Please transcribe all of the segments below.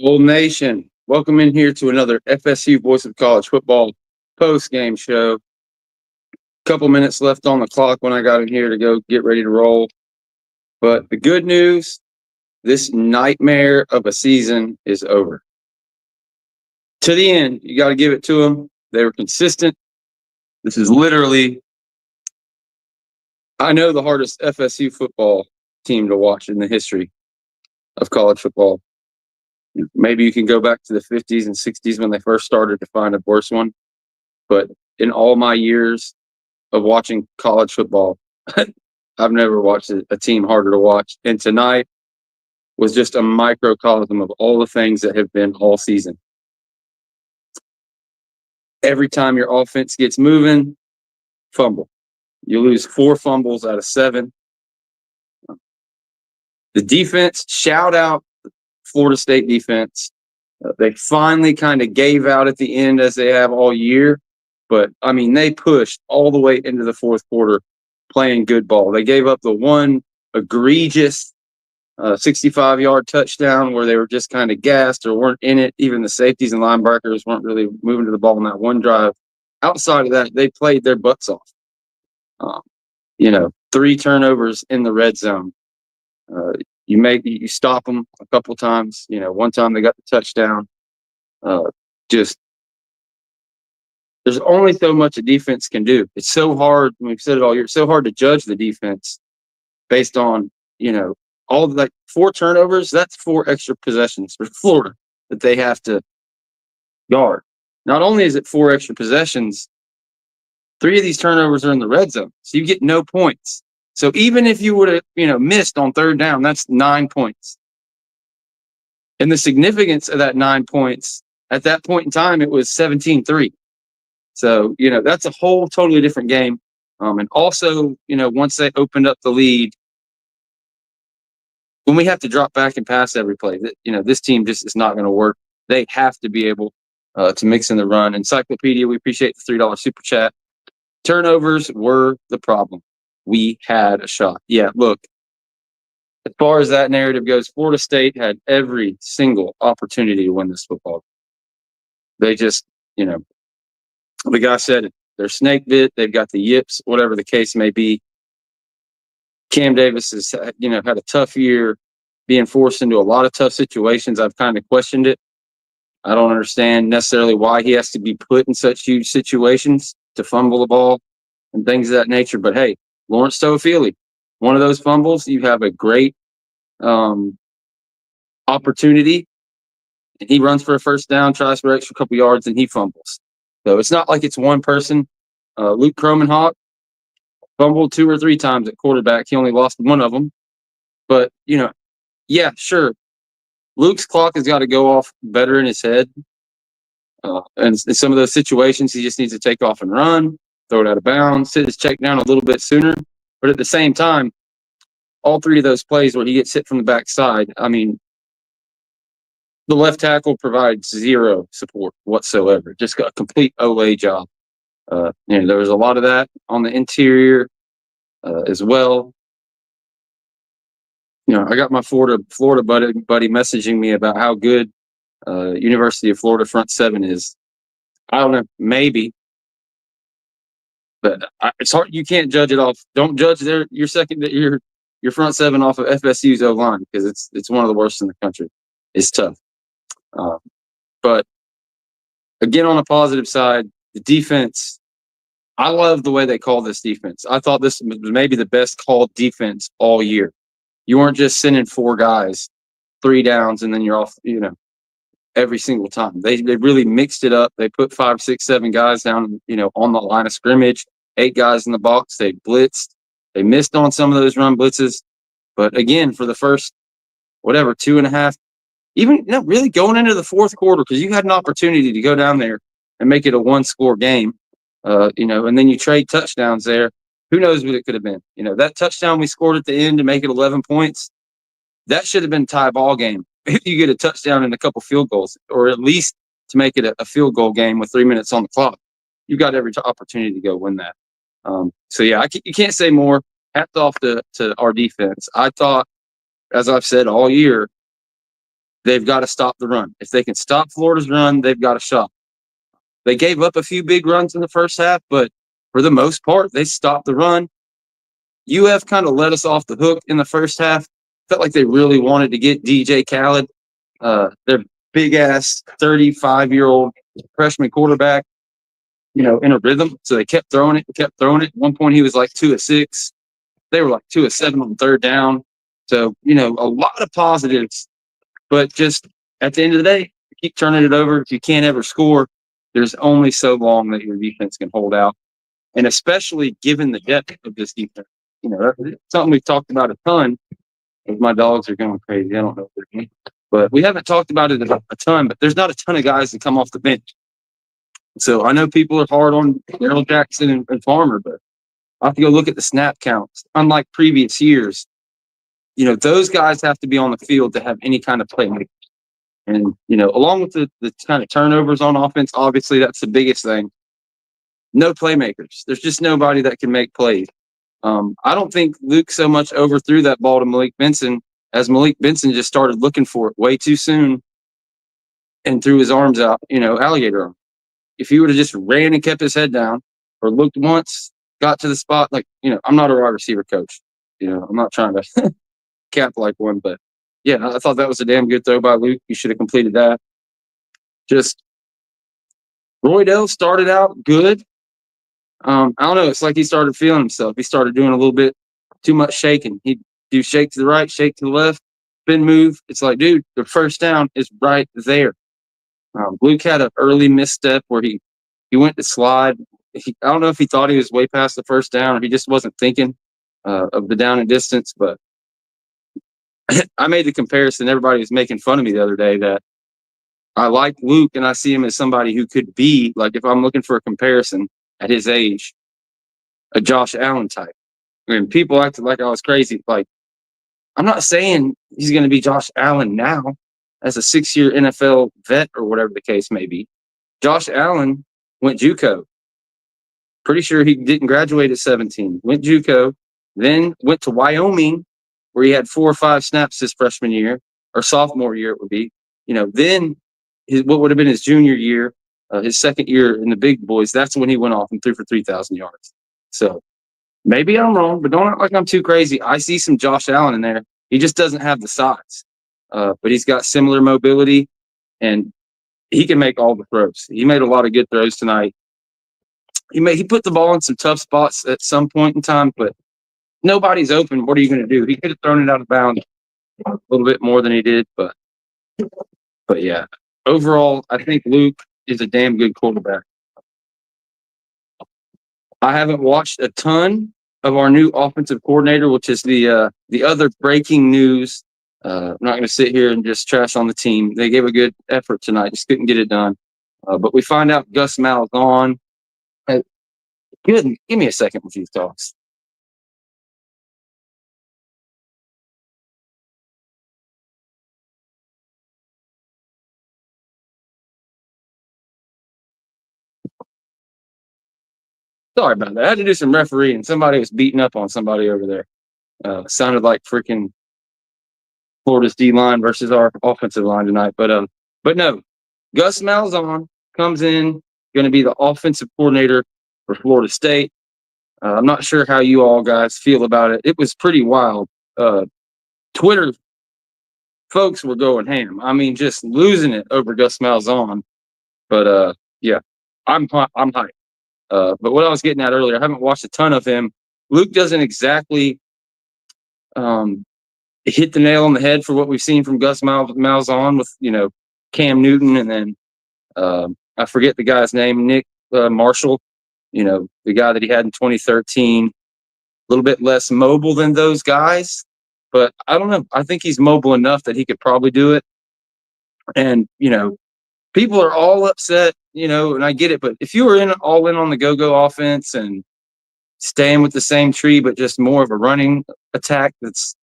Old Nation, welcome in here to another FSU Voice of College Football post-game show. Couple minutes left on the clock when I got in here to go get ready to roll. But the good news, this nightmare of a season is over. To the end, you got to give it to them. They were consistent. This is literally, I know, the hardest FSU football team to watch in the history of college football. Maybe you can go back to the 50s and 60s when they first started to find a worse one. But in all my years of watching college football, I've never watched a team harder to watch. And tonight was just a microcosm of all the things that have been all season. Every time your offense gets moving, fumble. You lose 4 fumbles out of 7. The defense, shout out Florida State defense. They finally kind of gave out at the end as they have all year. But, I mean, they pushed all the way into the fourth quarter playing good ball. They gave up the one egregious 65-yard touchdown where they were just kind of gassed or weren't in it. Even the safeties and linebackers weren't really moving to the ball in that one drive. Outside of that, they played their butts off. 3 turnovers in the red zone. You stop them a couple times. One time they got the touchdown. There's only so much a defense can do. It's so hard. We've said it all year. It's so hard to judge the defense based on all 4 turnovers. That's 4 extra possessions for Florida that they have to guard. Not only is it 4 extra possessions, 3 of these turnovers are in the red zone, so you get no points. So even if you would have, missed on 3rd down, that's 9 points. And the significance of that 9 points, at that point in time, it was 17-3. So, that's a whole totally different game. And also, once they opened up the lead, when we have to drop back and pass every play, this team just is not going to work. They have to be able to mix in the run. Encyclopedia, we appreciate the $3 super chat. Turnovers were the problem. We had a shot. Yeah, look, as far as that narrative goes, Florida State had every single opportunity to win this football. They just, the guy said it. They're snake bit. They've got the yips, whatever the case may be. Cam Davis has, had a tough year, being forced into a lot of tough situations. I've kind of questioned it. I don't understand necessarily why he has to be put in such huge situations to fumble the ball and things of that nature. But hey, Lawrence Toafili, one of those fumbles, you have a great opportunity, and he runs for a first down, tries for an extra couple yards, and he fumbles. So it's not like it's one person. Luke Kromenhoek fumbled 2 or 3 times at quarterback. He only lost one of them. But, yeah, sure. Luke's clock has got to go off better in his head. And in some of those situations, he just needs to take off and run, throw it out of bounds, sit his check down a little bit sooner. But at the same time, all 3 of those plays where he gets hit from the backside, I mean, the left tackle provides 0 support whatsoever. Just got a complete OA job. There was a lot of that on the interior as well. I got my Florida buddy messaging me about how good University of Florida front 7 is. I don't know, maybe. But it's hard. You can't judge it off. Don't judge your front 7 off of FSU's O line because it's one of the worst in the country. It's tough. But again, on the positive side, the defense. I love the way they call this defense. I thought this was maybe the best called defense all year. You weren't just sending 4 guys, 3 downs, and then you're off. Every single time. They really mixed it up. They put 5, 6, 7 guys down, on the line of scrimmage, 8 guys in the box. They blitzed. They missed on some of those run blitzes. But again, for the first, 2.5, even really going into the fourth quarter, because you had an opportunity to go down there and make it a 1-score game, and then you trade touchdowns there. Who knows what it could have been? That touchdown we scored at the end to make it 11 points, that should have been a tie ball game. If you get a touchdown and a couple field goals, or at least to make it a field goal game with 3 minutes on the clock, you got every opportunity to go win that. So, yeah, you can't say more. Hats off to our defense. I thought, as I've said all year, they've got to stop the run. If they can stop Florida's run, they've got a shot. They gave up a few big runs in the first half, but for the most part, they stopped the run. UF kind of let us off the hook in the first half. Felt like they really wanted to get DJ Khaled, their big-ass 35-year-old freshman quarterback, in a rhythm. So they kept throwing it. At one point, he was like 2 of 6. They were like 2 of 7 on third down. So, a lot of positives. But just at the end of the day, you keep turning it over. If you can't ever score, there's only so long that your defense can hold out. And especially given the depth of this defense. That's something we've talked about a ton. My dogs are going crazy. I don't know if they're doing. But we haven't talked about it a ton, but there's not a ton of guys that come off the bench. So I know people are hard on Darrell Jackson and Farmer, but I have to go look at the snap counts. Unlike previous years, those guys have to be on the field to have any kind of playmaker. And, along with the kind of turnovers on offense, obviously that's the biggest thing. No playmakers. There's just nobody that can make plays. I don't think Luke so much overthrew that ball to Malik Benson as Malik Benson just started looking for it way too soon and threw his arms out, alligator arm. If he would have just ran and kept his head down or looked once, got to the spot, I'm not a wide receiver coach. I'm not trying to cap like one, but yeah, I thought that was a damn good throw by Luke. He should have completed that. Just Roydell started out good. I don't know. It's like he started feeling himself. He started doing a little bit too much shaking. He'd do shake to the right, shake to the left, spin move. It's like, dude, the first down is right there. Luke had an early misstep where he went to slide. I don't know if he thought he was way past the first down or he just wasn't thinking of the down and distance. But I made the comparison. Everybody was making fun of me the other day that I like Luke and I see him as somebody who could be, like if I'm looking for a comparison at his age, a Josh Allen type. I mean, people acted like I was crazy. Like, I'm not saying he's going to be Josh Allen now as a 6-year NFL vet or whatever the case may be. Josh Allen went JUCO. Pretty sure he didn't graduate at 17. Went JUCO, then went to Wyoming, where he had 4 or 5 snaps his freshman year, or sophomore year it would be. Then what would have been his junior year, his second year in the big boys, that's when he went off and threw for 3,000 yards. So maybe I'm wrong, but don't act like I'm too crazy. I see some Josh Allen in there. He just doesn't have the size, but he's got similar mobility, and he can make all the throws. He made a lot of good throws tonight. He put the ball in some tough spots at some point in time, but nobody's open. What are you going to do? He could have thrown it out of bounds a little bit more than he did, but yeah. Overall, I think Luke is a damn good quarterback. I haven't watched a ton of our new offensive coordinator, which is the other breaking news. I'm not going to sit here and just trash on the team. They gave a good effort tonight, just couldn't get it done. But we find out Gus Malzahn. Good. Give me a second with these talks. Sorry about that. I had to do some refereeing. Somebody was beating up on somebody over there. Sounded like freaking Florida's D-line versus our offensive line tonight. But no, Gus Malzahn comes in, going to be the offensive coordinator for Florida State. I'm not sure how you all guys feel about it. It was pretty wild. Twitter folks were going ham. I mean, just losing it over Gus Malzahn. But yeah, I'm hyped. But what I was getting at earlier, I haven't watched a ton of him. Luke doesn't exactly hit the nail on the head for what we've seen from Gus Malzahn with, Cam Newton and then I forget the guy's name, Nick Marshall, the guy that he had in 2013. A little bit less mobile than those guys, but I don't know. I think he's mobile enough that he could probably do it. And, people are all upset, and I get it. But if you were all in on the go-go offense and staying with the same tree, but just more of a running attack that's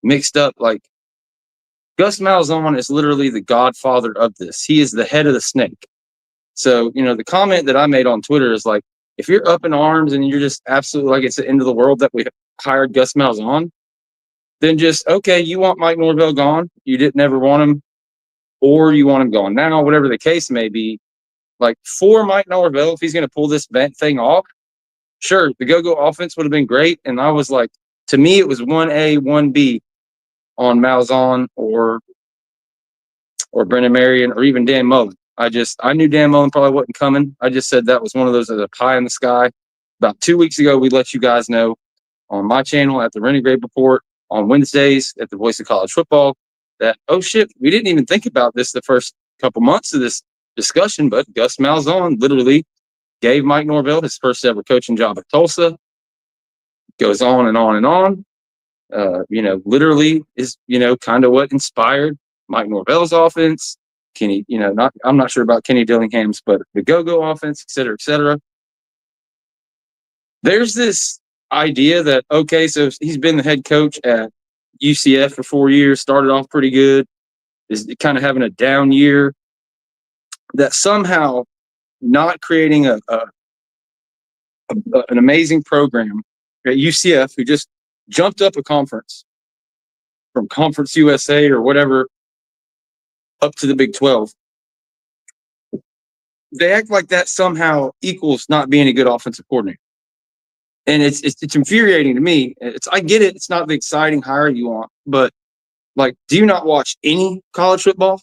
mixed up, like Gus Malzahn is literally the godfather of this. He is the head of the snake. So, the comment that I made on Twitter is like, if you're up in arms and you're just absolutely like it's the end of the world that we hired Gus Malzahn, then just, okay, you want Mike Norvell gone. You didn't ever want him. or you want him gone now, whatever the case may be. Like for Mike Norvell, if he's going to pull this thing off, sure, the go-go offense would have been great. And I was like, to me, it was 1A, 1B on Malzahn or Brendan Marion or even Dan Mullen. I knew Dan Mullen probably wasn't coming. I just said that was one of those that are pie in the sky. About 2 weeks ago, we let you guys know on my channel at the Renegade Report on Wednesdays at the Voice of College Football that, oh shit, we didn't even think about this the first couple months of this discussion, but Gus Malzahn literally gave Mike Norvell his first ever coaching job at Tulsa. Goes on and on and on. Literally is, kind of what inspired Mike Norvell's offense. Kenny, I'm not sure about Kenny Dillingham's, but the go-go offense, et cetera, et cetera. There's this idea that, okay, so he's been the head coach at UCF for 4 years, started off pretty good, is kind of having a down year, that somehow not creating an amazing program at UCF, who just jumped up a conference from Conference USA or whatever up to the Big 12. They act like that somehow equals not being a good offensive coordinator. And it's infuriating to me. I get it. It's not the exciting hire you want, but like, do you not watch any college football?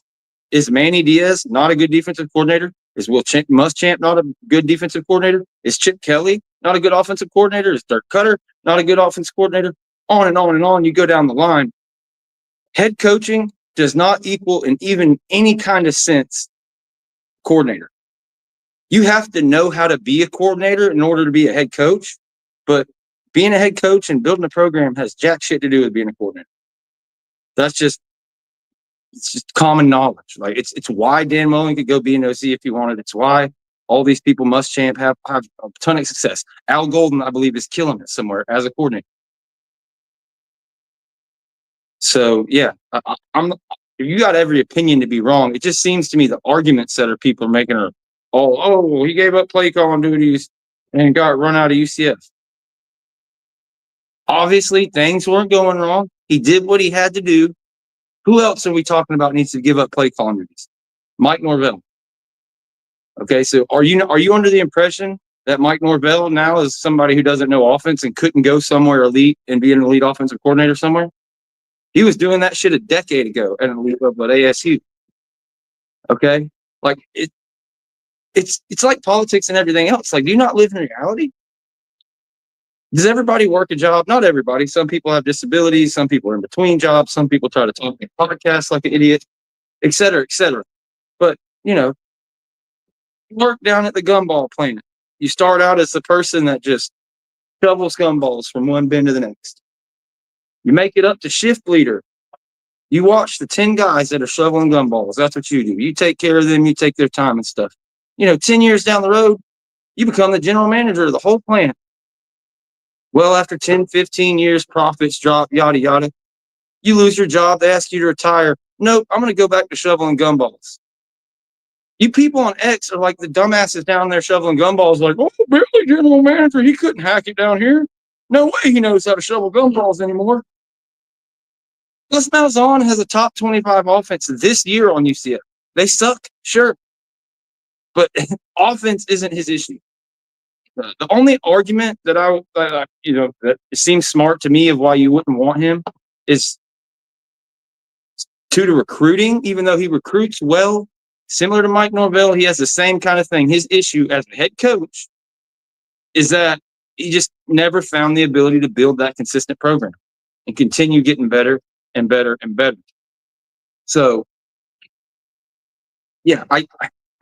Is Manny Diaz not a good defensive coordinator? Is Will Muschamp not a good defensive coordinator? Is Chip Kelly not a good offensive coordinator? Is Dirk Cutter not a good offensive coordinator? On and on and on. You go down the line. Head coaching does not equal in even any kind of sense coordinator. You have to know how to be a coordinator in order to be a head coach. But being a head coach and building a program has jack shit to do with being a coordinator. It's just common knowledge. Like it's why Dan Mullen could go be an OC if he wanted. It's why all these people Muschamp have a ton of success. Al Golden, I believe, is killing it somewhere as a coordinator. So yeah, you got every opinion to be wrong. It just seems to me the arguments that people are making are all, he gave up play calling duties and got run out of UCF. Obviously, things weren't going wrong. He did what he had to do. Who else are we talking about needs to give up play calling duties? Mike Norvell. Okay, so are you under the impression that Mike Norvell now is somebody who doesn't know offense and couldn't go somewhere elite and be an elite offensive coordinator somewhere? He was doing that shit a decade ago at an elite level at ASU. Okay, like it's like politics and everything else. Like, do you not live in reality? Does everybody work a job? Not everybody. Some people have disabilities. Some people are in between jobs. Some people try to talk in podcasts like an idiot, et cetera, et cetera. But, you work down at the gumball plant. You start out as the person that just shovels gumballs from one bin to the next. You make it up to shift leader. You watch the 10 guys that are shoveling gumballs. That's what you do. You take care of them. You take their time and stuff. 10 years down the road, you become the general manager of the whole plant. Well, after 10, 15 years, profits drop, yada, yada. You lose your job. They ask you to retire. Nope, I'm going to go back to shoveling gumballs. You people on X are like the dumbasses down there shoveling gumballs like, oh, barely general manager. He couldn't hack it down here. No way he knows how to shovel gumballs anymore. Gus Malzahn has a top 25 offense this year on UCF. They suck, sure. But offense isn't his issue. The only argument that that seems smart to me of why you wouldn't want him is to the recruiting. Even though he recruits well, similar to Mike Norvell, he has the same kind of thing. His issue as the head coach is that he just never found the ability to build that consistent program and continue getting better and better and better. So, yeah, I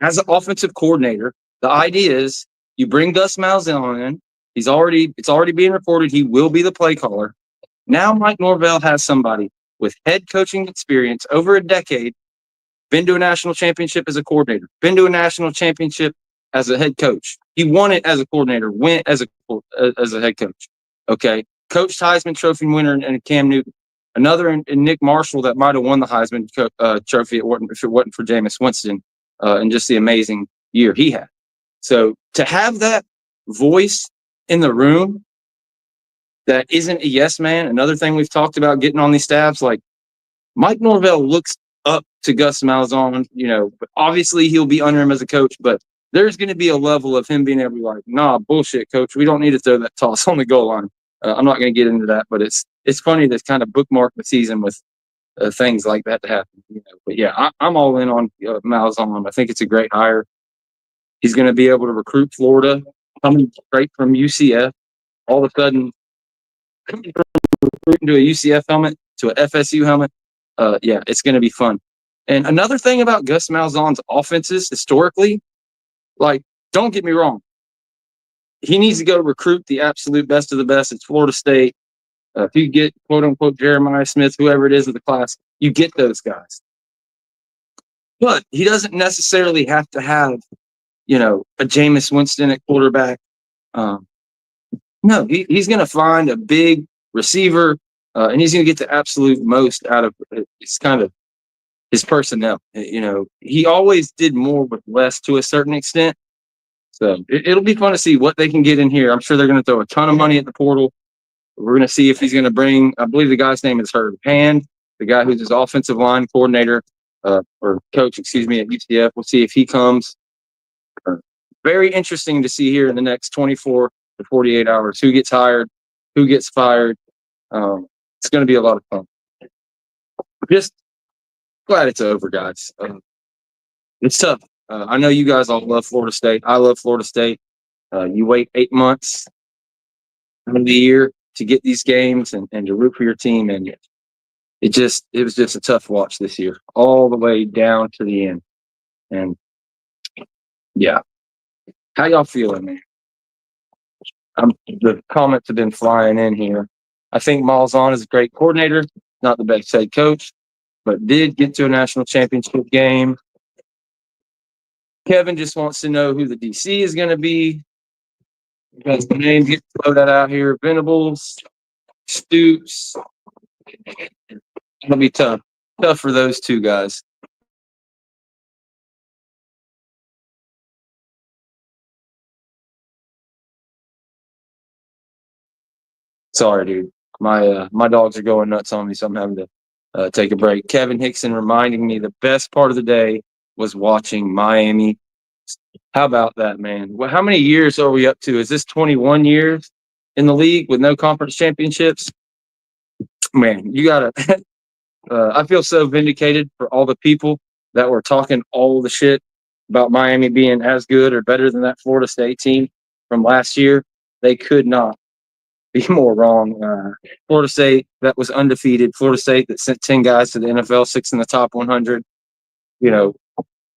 as an offensive coordinator, the idea is you bring Gus Malzahn in. It's already being reported he will be the play caller. Now Mike Norvell has somebody with head coaching experience over a decade, been to a national championship as a coordinator, been to a national championship as a head coach. He won it as a coordinator, went as a head coach. Okay, coached Heisman Trophy winner and Cam Newton. Another in Nick Marshall that might have won the Heisman Trophy if it wasn't for Jameis Winston and just the amazing year he had. So to have that voice in the room that isn't a yes man, another thing we've talked about getting on these staffs, like Mike Norvell looks up to Gus Malzahn, but obviously he'll be under him as a coach, but there's going to be a level of him being able to be like, nah, bullshit, coach. We don't need to throw that toss on the goal line. I'm not going to get into that, but it's funny to kind of bookmark the season with things like that to happen. But yeah, I'm all in on Malzahn. I think it's a great hire. He's going to be able to recruit Florida, coming straight from UCF. All of a sudden, coming from recruiting to a UCF helmet to an FSU helmet, yeah, it's going to be fun. And another thing about Gus Malzahn's offenses historically, like, don't get me wrong, he needs to go recruit the absolute best of the best at Florida State. If you get, quote unquote, Jeremiah Smith, whoever it is in the class, you get those guys. But he doesn't necessarily have to have, a Jameis Winston at quarterback. No, he's going to find a big receiver, and he's going to get the absolute most out of it's kind of his personnel. He always did more with less to a certain extent. So it'll be fun to see what they can get in here. I'm sure they're going to throw a ton of money at the portal. We're going to see if he's going to bring, I believe the guy's name is Herb Hand, the guy who's his offensive line coordinator or coach, at UCF. We'll see if he comes. Very interesting to see here in the next 24 to 48 hours who gets hired, who gets fired. It's going to be a lot of fun. Just glad it's over, guys. It's tough. I know you guys all love Florida State. I love Florida State. You wait 8 months of the year to get these games and to root for your team, and it was just a tough watch this year, all the way down to the end. And yeah, how y'all feeling, man? The comments have been flying in here. I think Malzahn is a great coordinator, not the best head coach, but did get to a national championship game. Kevin just wants to know who the DC is going to be. Because the names get floated out here. Venables, Stoops. It'll be tough. Tough for those two guys. Sorry, dude. My dogs are going nuts on me, so I'm having to take a break. Kevin Hickson reminding me the best part of the day was watching Miami. How about that, man? Well, how many years are we up to? Is this 21 years in the league with no conference championships? Man, you got to I feel so vindicated for all the people that were talking all the shit about Miami being as good or better than that Florida State team from last year. They could not be more wrong. Florida State that was undefeated. Florida State that sent 10 guys to the NFL, 6 in the top 100.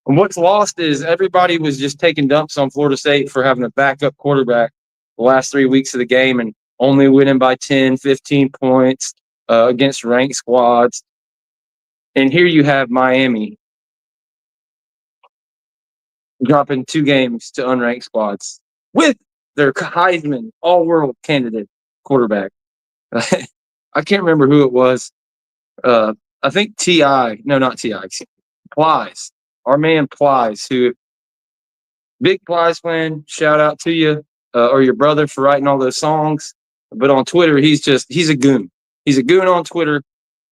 And what's lost is everybody was just taking dumps on Florida State for having a backup quarterback the last 3 weeks of the game and only winning by 10, 15 points against ranked squads. And here you have Miami dropping 2 games to unranked squads with their Heisman all-world candidate quarterback. I can't remember who it was. I think Plies. Our man Plies, who big Plies fan, shout out to you or your brother for writing all those songs. But on Twitter, he's a goon. He's a goon on Twitter.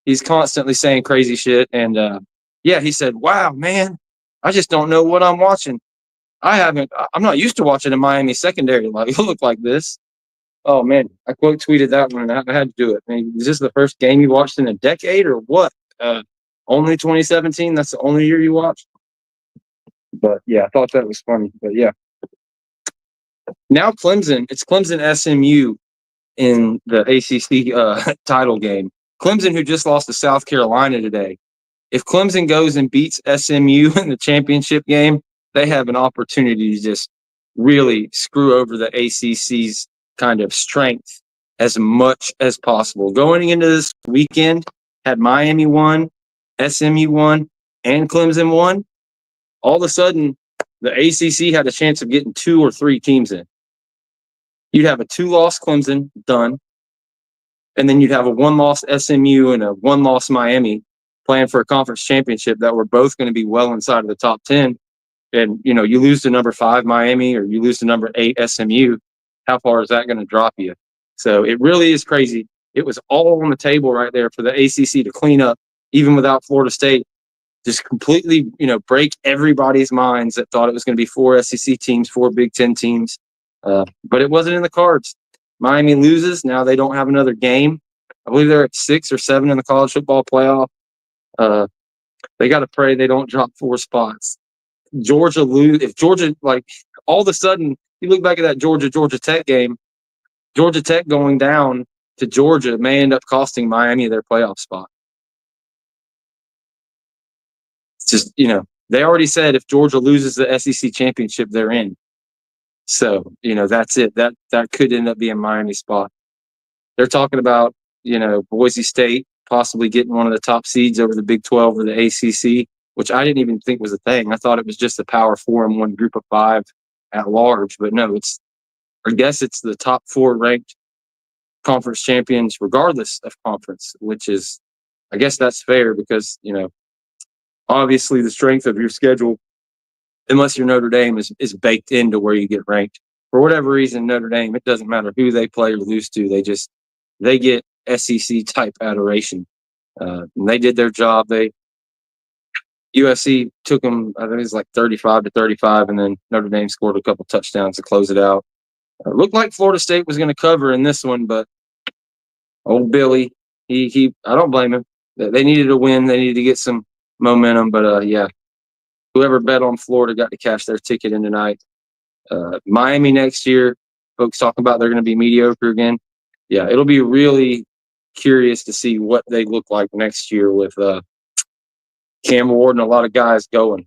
He's constantly saying crazy shit. And he said, wow, man, I just don't know what I'm watching. I'm not used to watching a Miami secondary look like this. Oh, man, I quote tweeted that one, and I had to do it. Man, is this the first game you watched in a decade or what? Only 2017? That's the only year you watched? But, yeah, I thought that was funny. But, yeah. Now it's Clemson SMU in the ACC title game. Clemson, who just lost to South Carolina today. If Clemson goes and beats SMU in the championship game, they have an opportunity to just really screw over the ACC's kind of strength as much as possible. Going into this weekend, had Miami won, SMU won, and Clemson won, all of a sudden the ACC had a chance of getting 2 or 3 teams in. You'd have a 2-loss Clemson done, and then you'd have a 1-loss SMU and a 1-loss Miami playing for a conference championship that were both going to be well inside of the top 10. And, you lose to number 5 Miami or you lose to number 8 SMU, how far is that going to drop you? So it really is crazy. It was all on the table right there for the ACC to clean up, even without Florida State. just completely, break everybody's minds that thought it was going to be 4 SEC teams, 4 Big Ten teams. But it wasn't in the cards. Miami loses. Now they don't have another game. I believe they're at 6 or 7 in the college football playoff. They got to pray they don't drop 4 spots. Georgia lose. If Georgia, all of a sudden, you look back at that Georgia Tech game, Georgia Tech going down to Georgia may end up costing Miami their playoff spot. It's just, they already said if Georgia loses the SEC championship, they're in. So, that's it. That could end up being Miami's spot. They're talking about, Boise State possibly getting one of the top seeds over the Big 12 or the ACC, which I didn't even think was a thing. I thought it was just the Power 4 and one group of 5 at large. But no, I guess it's the top 4 ranked conference champions regardless of conference, which is, I guess that's fair because, obviously the strength of your schedule, unless you're Notre Dame, is baked into where you get ranked. For whatever reason, Notre Dame, it doesn't matter who they play or lose to, they get SEC type adoration. And they did their job. USC took them, I think it was like 35-35, and then Notre Dame scored a couple touchdowns to close it out. It looked like Florida State was going to cover in this one, but old Billy, he I don't blame him. They needed a win. They needed to get some momentum, but yeah, whoever bet on Florida got to cash their ticket in tonight. Miami next year, folks talking about they're going to be mediocre again. Yeah, it'll be really curious to see what they look like next year with Cam Ward and a lot of guys going.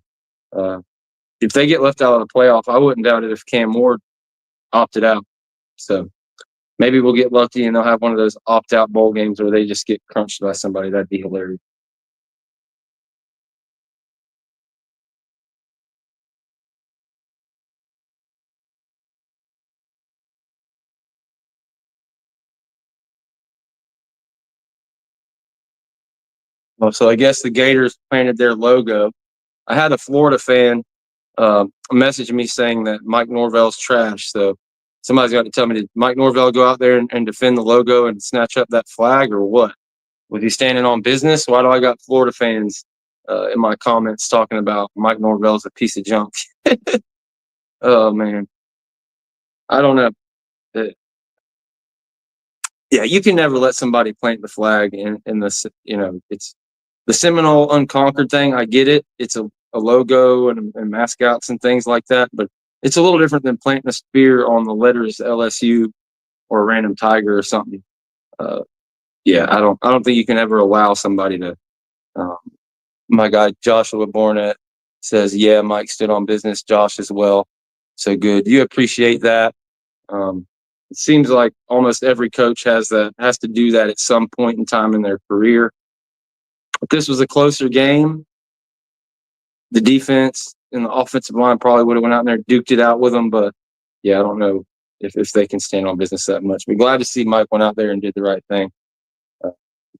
If they get left out of the playoff, I wouldn't doubt it if Cam Ward opted out. So maybe we'll get lucky and they'll have one of those opt-out bowl games where they just get crunched by somebody. That'd be hilarious. Well, so I guess the Gators planted their logo. I had a Florida fan message me saying that Mike Norvell's trash. So somebody's got to tell me, did Mike Norvell go out there and defend the logo and snatch up that flag or what? Was he standing on business? Why do I got Florida fans in my comments talking about Mike Norvell's a piece of junk? Oh, man. I don't know. Yeah, you can never let somebody plant the flag in this, it's the Seminole Unconquered thing. I get it. It's a logo and mascots and things like that, but it's a little different than planting a spear on the letters LSU or a random tiger or something. Yeah, I don't think you can ever allow somebody to. My guy Joshua Bornett says, "Yeah, Mike stood on business. Josh as well. So good. You appreciate that. It seems like almost every coach has to do that at some point in time in their career. If this was a closer game, the defense and the offensive line probably would have went out there and duked it out with them. But yeah, I don't know if they can stand on business that much. Be glad to see Mike went out there and did the right thing.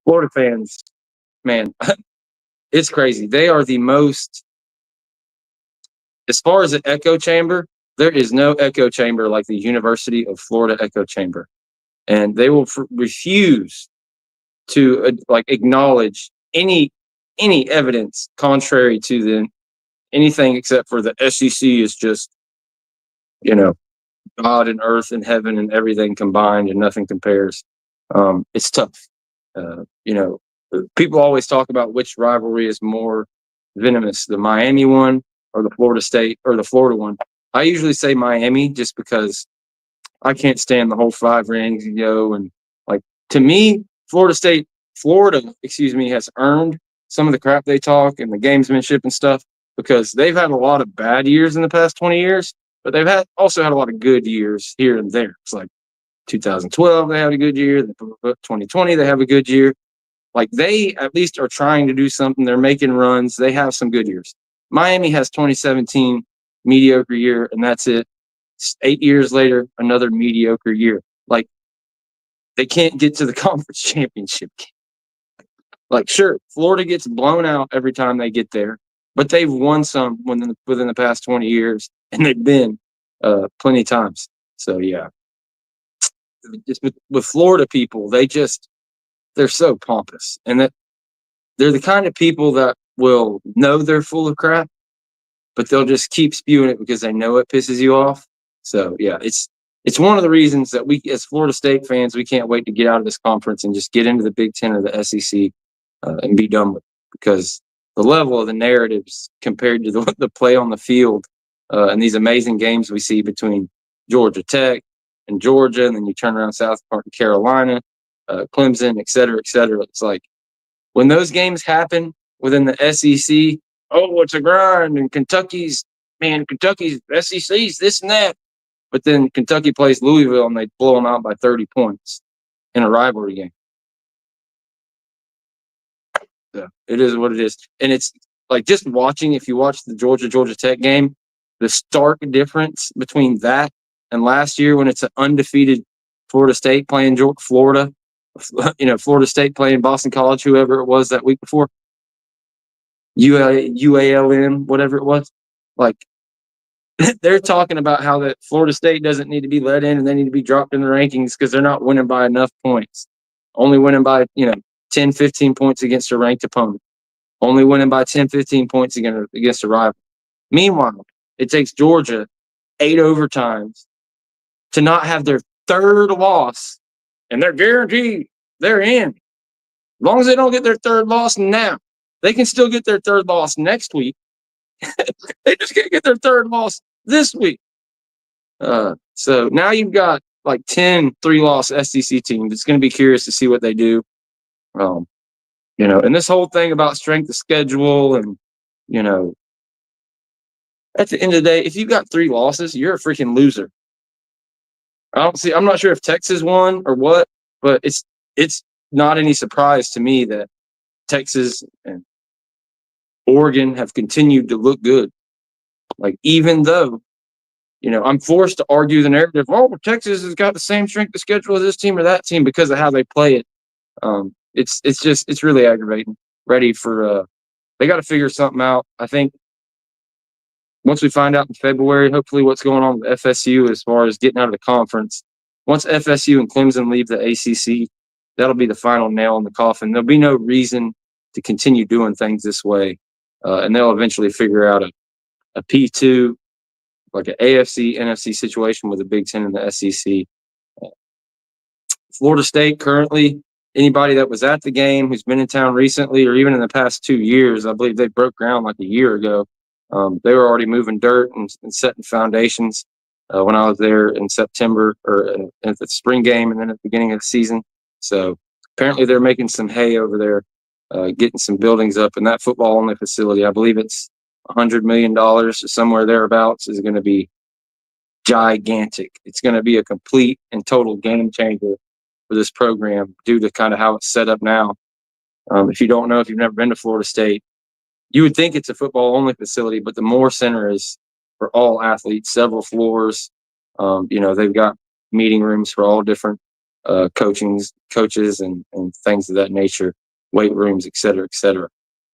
Florida fans, man, it's crazy. They are the most, as far as an echo chamber, there is no echo chamber like the University of Florida echo chamber. And they will refuse to acknowledge any evidence contrary to anything except for the SEC is just, God and earth and heaven and everything combined and nothing compares. It's tough. People always talk about which rivalry is more venomous, the Miami one or the Florida State or the Florida one. I usually say Miami just because I can't stand the whole 5 rings, and to me, Florida, has earned some of the crap they talk and the gamesmanship and stuff because they've had a lot of bad years in the past 20 years, but they've also had a lot of good years here and there. It's like 2012, they had a good year. 2020, they have a good year. They at least are trying to do something. They're making runs. They have some good years. Miami has 2017 mediocre year, and that's it. 8 years later, another mediocre year. They can't get to the conference championship game. Sure, Florida gets blown out every time they get there, but they've won some within the past 20 years, and they've been plenty of times. So, yeah. Just with Florida people, they're so pompous, and that they're the kind of people that will know they're full of crap, but they'll just keep spewing it because they know it pisses you off. So yeah, it's one of the reasons that we, as Florida State fans, we can't wait to get out of this conference and just get into the Big Ten or the SEC and be done with it, because the level of the narratives compared to the play on the field and these amazing games we see between Georgia Tech and Georgia, and then you turn around South Carolina, Clemson, et cetera, et cetera. It's like when those games happen within the SEC, oh, it's a grind, and Kentucky's SEC's this and that. But then Kentucky plays Louisville and they blow them out by 30 points in a rivalry game. So it is what it is. And it's like just watching, if you watch the Georgia Tech game, the stark difference between that and last year when it's an undefeated Florida State playing Florida, Florida State playing Boston College, whoever it was that week before, UALM, whatever it was. Like, they're talking about how that Florida State doesn't need to be let in and they need to be dropped in the rankings because they're not winning by enough points. Only winning by, 10, 15 points against a ranked opponent. Only winning by 10, 15 points against a rival. Meanwhile, it takes Georgia 8 overtimes to not have their third loss, and they're guaranteed they're in. As long as they don't get their third loss now, they can still get their third loss next week. They just can't get their third loss this week. So now you've got like 10 3-loss SEC teams. It's going to be curious to see what they do. And this whole thing about strength of schedule and, at the end of the day, if you've got 3 losses, you're a freaking loser. I'm not sure if Texas won or what, but it's not any surprise to me that Texas and Oregon have continued to look good. Like, even though, I'm forced to argue the narrative, Texas has got the same strength of schedule as this team or that team because of how they play it. It's really aggravating. Ready for they got to figure something out. I think once we find out in February, hopefully what's going on with FSU as far as getting out of the conference. Once FSU and Clemson leave the ACC, that'll be the final nail in the coffin. There'll be no reason to continue doing things this way, and they'll eventually figure out a P2, like an AFC, NFC situation with the Big Ten and the SEC. Florida State currently, anybody that was at the game who's been in town recently or even in the past 2 years, I believe they broke ground like a year ago. They were already moving dirt and setting foundations when I was there in September or at the spring game and then at the beginning of the season. So apparently they're making some hay over there, getting some buildings up. And that football-only facility, I believe it's $100 million, somewhere thereabouts, is going to be gigantic. It's going to be a complete and total game changer for this program due to kind of how it's set up now. If you don't know, if you've never been to Florida State, you would think it's a football-only facility, but the Moore Center is for all athletes, several floors. They've got meeting rooms for all different coaches and things of that nature, weight rooms, et cetera, et cetera.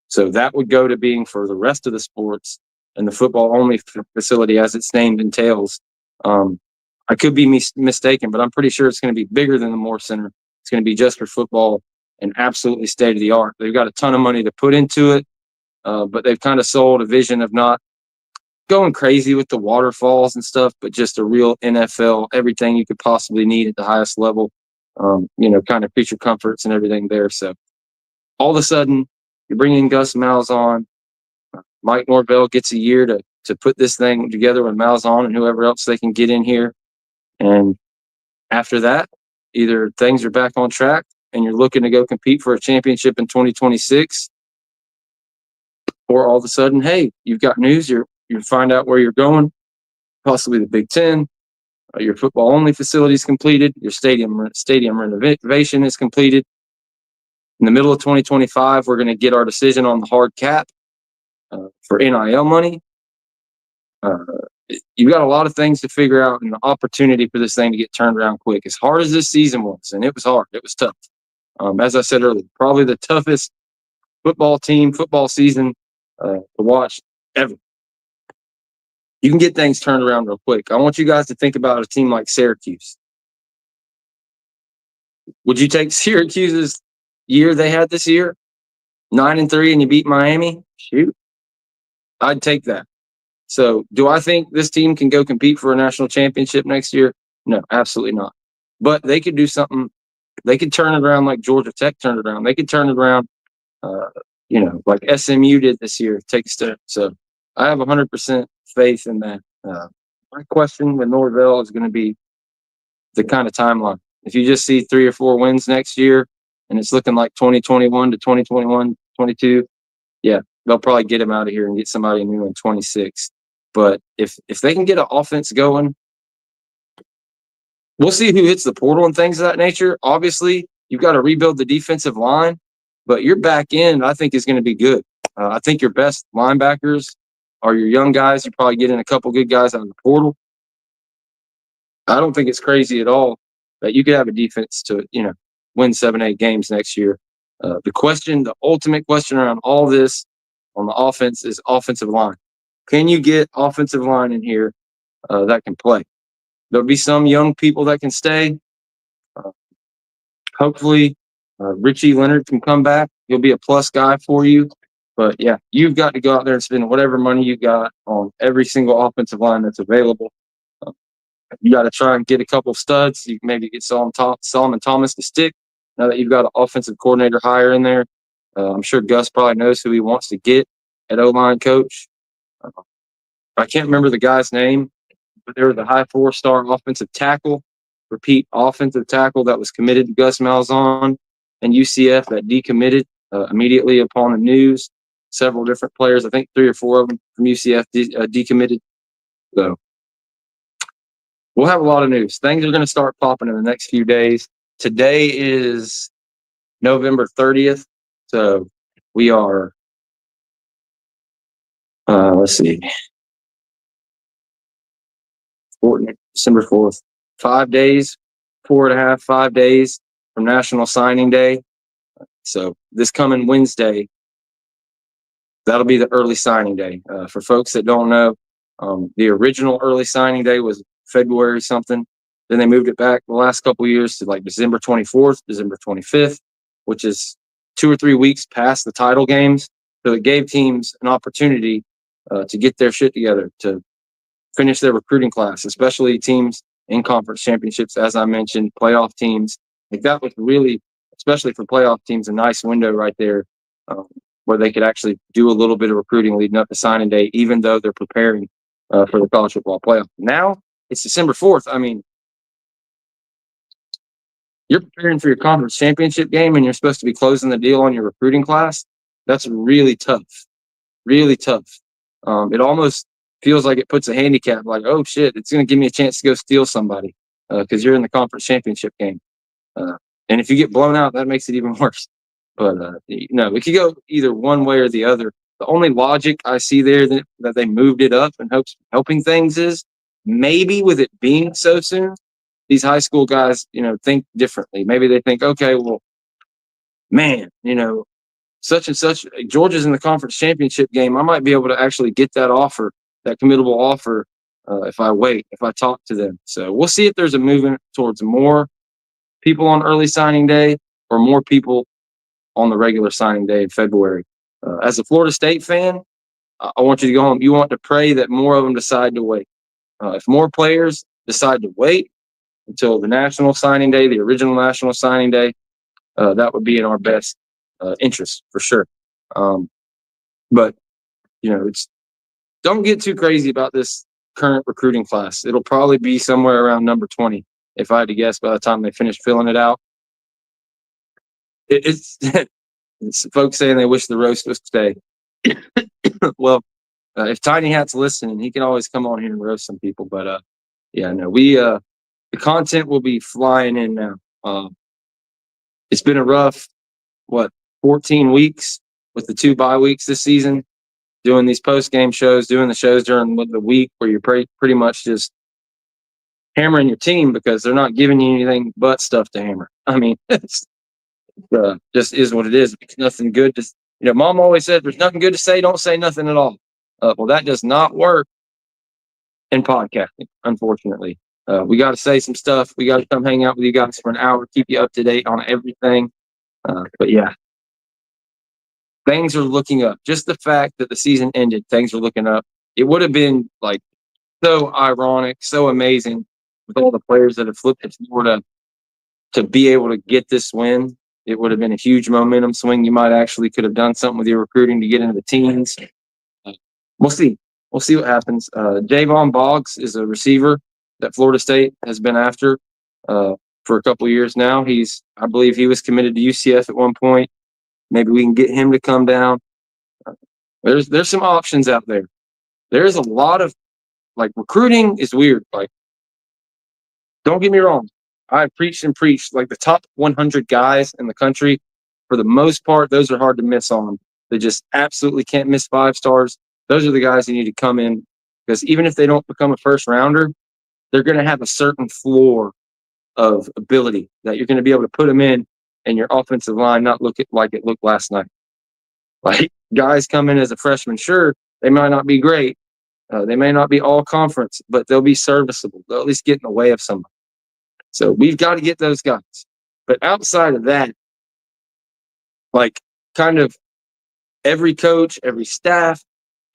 So that would go to being for the rest of the sports, and the football-only facility, as its name entails. I could be mistaken, but I'm pretty sure it's going to be bigger than the Moore Center. It's going to be just for football and absolutely state-of-the-art. They've got a ton of money to put into it, but they've kind of sold a vision of not going crazy with the waterfalls and stuff, but just a real NFL, everything you could possibly need at the highest level, kind of feature comforts and everything there. So all of a sudden, you're bringing Gus Malzahn. Mike Norvell gets a year to put this thing together with Malzahn and whoever else they can get in here. And after that, either things are back on track and you're looking to go compete for a championship in 2026, or all of a sudden, hey, you've got news, you find out where you're going, possibly the Big Ten, your football-only facility is completed, your stadium renovation is completed. In the middle of 2025, we're going to get our decision on the hard cap for NIL money. You've got a lot of things to figure out and the opportunity for this thing to get turned around quick. As hard as this season was, and it was hard, it was tough. As I said earlier, probably the toughest football season to watch ever. You can get things turned around real quick. I want you guys to think about a team like Syracuse. Would you take Syracuse's year they had this year 9-3 and you beat Miami, shoot, I'd take that. So do I think this team can go compete for a national championship next year? No, absolutely not. But they could do something. They could turn it around like Georgia Tech turned it around. They could turn it around, like SMU did this year, take a step. So I have 100% faith in that. My question with Norvell is going to be the kind of timeline. If you just see 3 or 4 wins next year and it's looking like 2021 to 2021, 22, yeah, they'll probably get him out of here and get somebody new in 26. But if they can get an offense going, we'll see who hits the portal and things of that nature. Obviously, you've got to rebuild the defensive line, but your back end, I think, is going to be good. I think your best linebackers are your young guys. You probably get in a couple good guys out of the portal. I don't think it's crazy at all that you could have a defense to, win 7-8 games next year. The ultimate question around all this on the offense is offensive line. Can you get offensive line in here that can play? There'll be some young people that can stay. Hopefully, Richie Leonard can come back. He'll be a plus guy for you. But, yeah, you've got to go out there and spend whatever money you got on every single offensive line that's available. You got to try and get a couple of studs. You can maybe get Solomon Thomas to stick now that you've got an offensive coordinator hire in there. I'm sure Gus probably knows who he wants to get at O-line coach. I can't remember the guy's name, but there was a high 4-star offensive tackle, offensive tackle that was committed to Gus Malzahn and UCF that decommitted immediately upon the news. Several different players, I think 3 or 4 of them from UCF decommitted. So we'll have a lot of news. Things are going to start popping in the next few days. Today is November 30th. So we are, December 4th. 5 days, 4.5, 5 days from National Signing Day. So this coming Wednesday, that'll be the early signing day. For folks that don't know, the original early signing day was February something. Then they moved it back the last couple of years to like December 24th, December 25th, which is 2 or 3 weeks past the title games. So it gave teams an opportunity to get their shit together, to finish their recruiting class, especially teams in conference championships, as I mentioned, playoff teams. Like that was really, especially for playoff teams, a nice window right there where they could actually do a little bit of recruiting leading up to signing day, even though they're preparing for the college football playoff. Now it's December 4th. I mean, you're preparing for your conference championship game and you're supposed to be closing the deal on your recruiting class. That's really tough, really tough. It almost feels like it puts a handicap, like, oh shit, it's going to give me a chance to go steal somebody because you're in the conference championship game. And if you get blown out, that makes it even worse. But, it could go either one way or the other. The only logic I see there that they moved it up and helping things is maybe with it being so soon, these high school guys, think differently. Maybe they think, okay, well, man, such and such, Georgia's in the conference championship game. I might be able to actually get that offer, that committable offer, if I talk to them. So we'll see if there's a movement towards more people on early signing day or more people on the regular signing day in February. As a Florida State fan, I want you to go home. You want to pray that more of them decide to wait. If more players decide to wait until the national signing day, the original national signing day, that would be in our best interest for sure. But don't get too crazy about this current recruiting class. It'll probably be somewhere around number 20, if I had to guess, by the time they finish filling it out. It's folks saying they wish the roast was today. Well, if Tiny Hat's listening, he can always come on here and roast some people. But the content will be flying in now. It's been a rough 14 weeks with the 2 bye weeks this season, doing these post-game shows, doing the shows during the week where you're pretty much just hammering your team because they're not giving you anything but stuff to hammer. I mean, it's just is what it is. It's nothing good to, Mom always said, there's nothing good to say, don't say nothing at all. Well, that does not work in podcasting, unfortunately. We got to say some stuff. We got to come hang out with you guys for an hour, keep you up to date on everything. But yeah, things are looking up. Just the fact that the season ended, things are looking up. It would have been like so ironic, so amazing with all the players that have flipped to Florida to be able to get this win. It would have been a huge momentum swing. You might actually could have done something with your recruiting to get into the teens. We'll see. We'll see what happens. Javon Boggs is a receiver that Florida State has been after for a couple of years now. I believe he was committed to UCF at one point. Maybe we can get him to come down. There's some options out there. There's a lot of recruiting is weird. Don't get me wrong. I preached and preached the top 100 guys in the country. For the most part, those are hard to miss on. They just absolutely can't miss 5 stars. Those are the guys you need to come in because even if they don't become a first rounder, they're going to have a certain floor of ability that you're going to be able to put them in and your offensive line not look like it looked last night. Guys come in as a freshman, sure, they might not be great. They may not be all conference, but they'll be serviceable. They'll at least get in the way of somebody. So we've got to get those guys. But outside of that, kind of every coach, every staff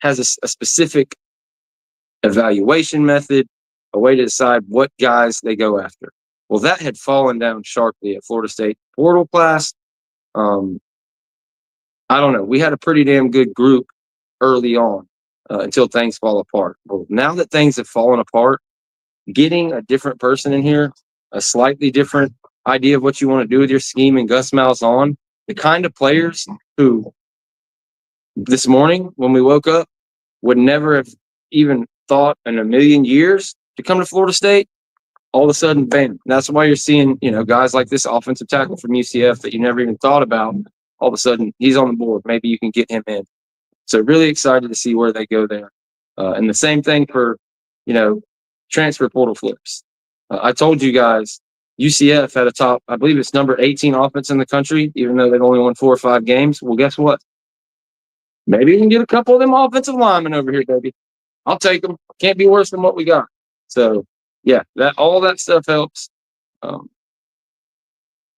has a specific evaluation method, a way to decide what guys they go after. Well, that had fallen down sharply at Florida State. Portal class, I don't know. We had a pretty damn good group early on until things fall apart. Well, now that things have fallen apart, getting a different person in here, a slightly different idea of what you want to do with your scheme, and Gus Malzahn, the kind of players who this morning when we woke up would never have even thought in a million years to come to Florida State, all of a sudden, bam. That's why you're seeing, guys like this offensive tackle from UCF that you never even thought about. All of a sudden, he's on the board. Maybe you can get him in. So really excited to see where they go there. And the same thing for, transfer portal flips. I told you guys, UCF had a top, I believe it's number 18 offense in the country, even though they've only won 4 or 5 games. Well, guess what? Maybe you can get a couple of them offensive linemen over here, baby. I'll take them. Can't be worse than what we got. So, yeah, all that stuff helps.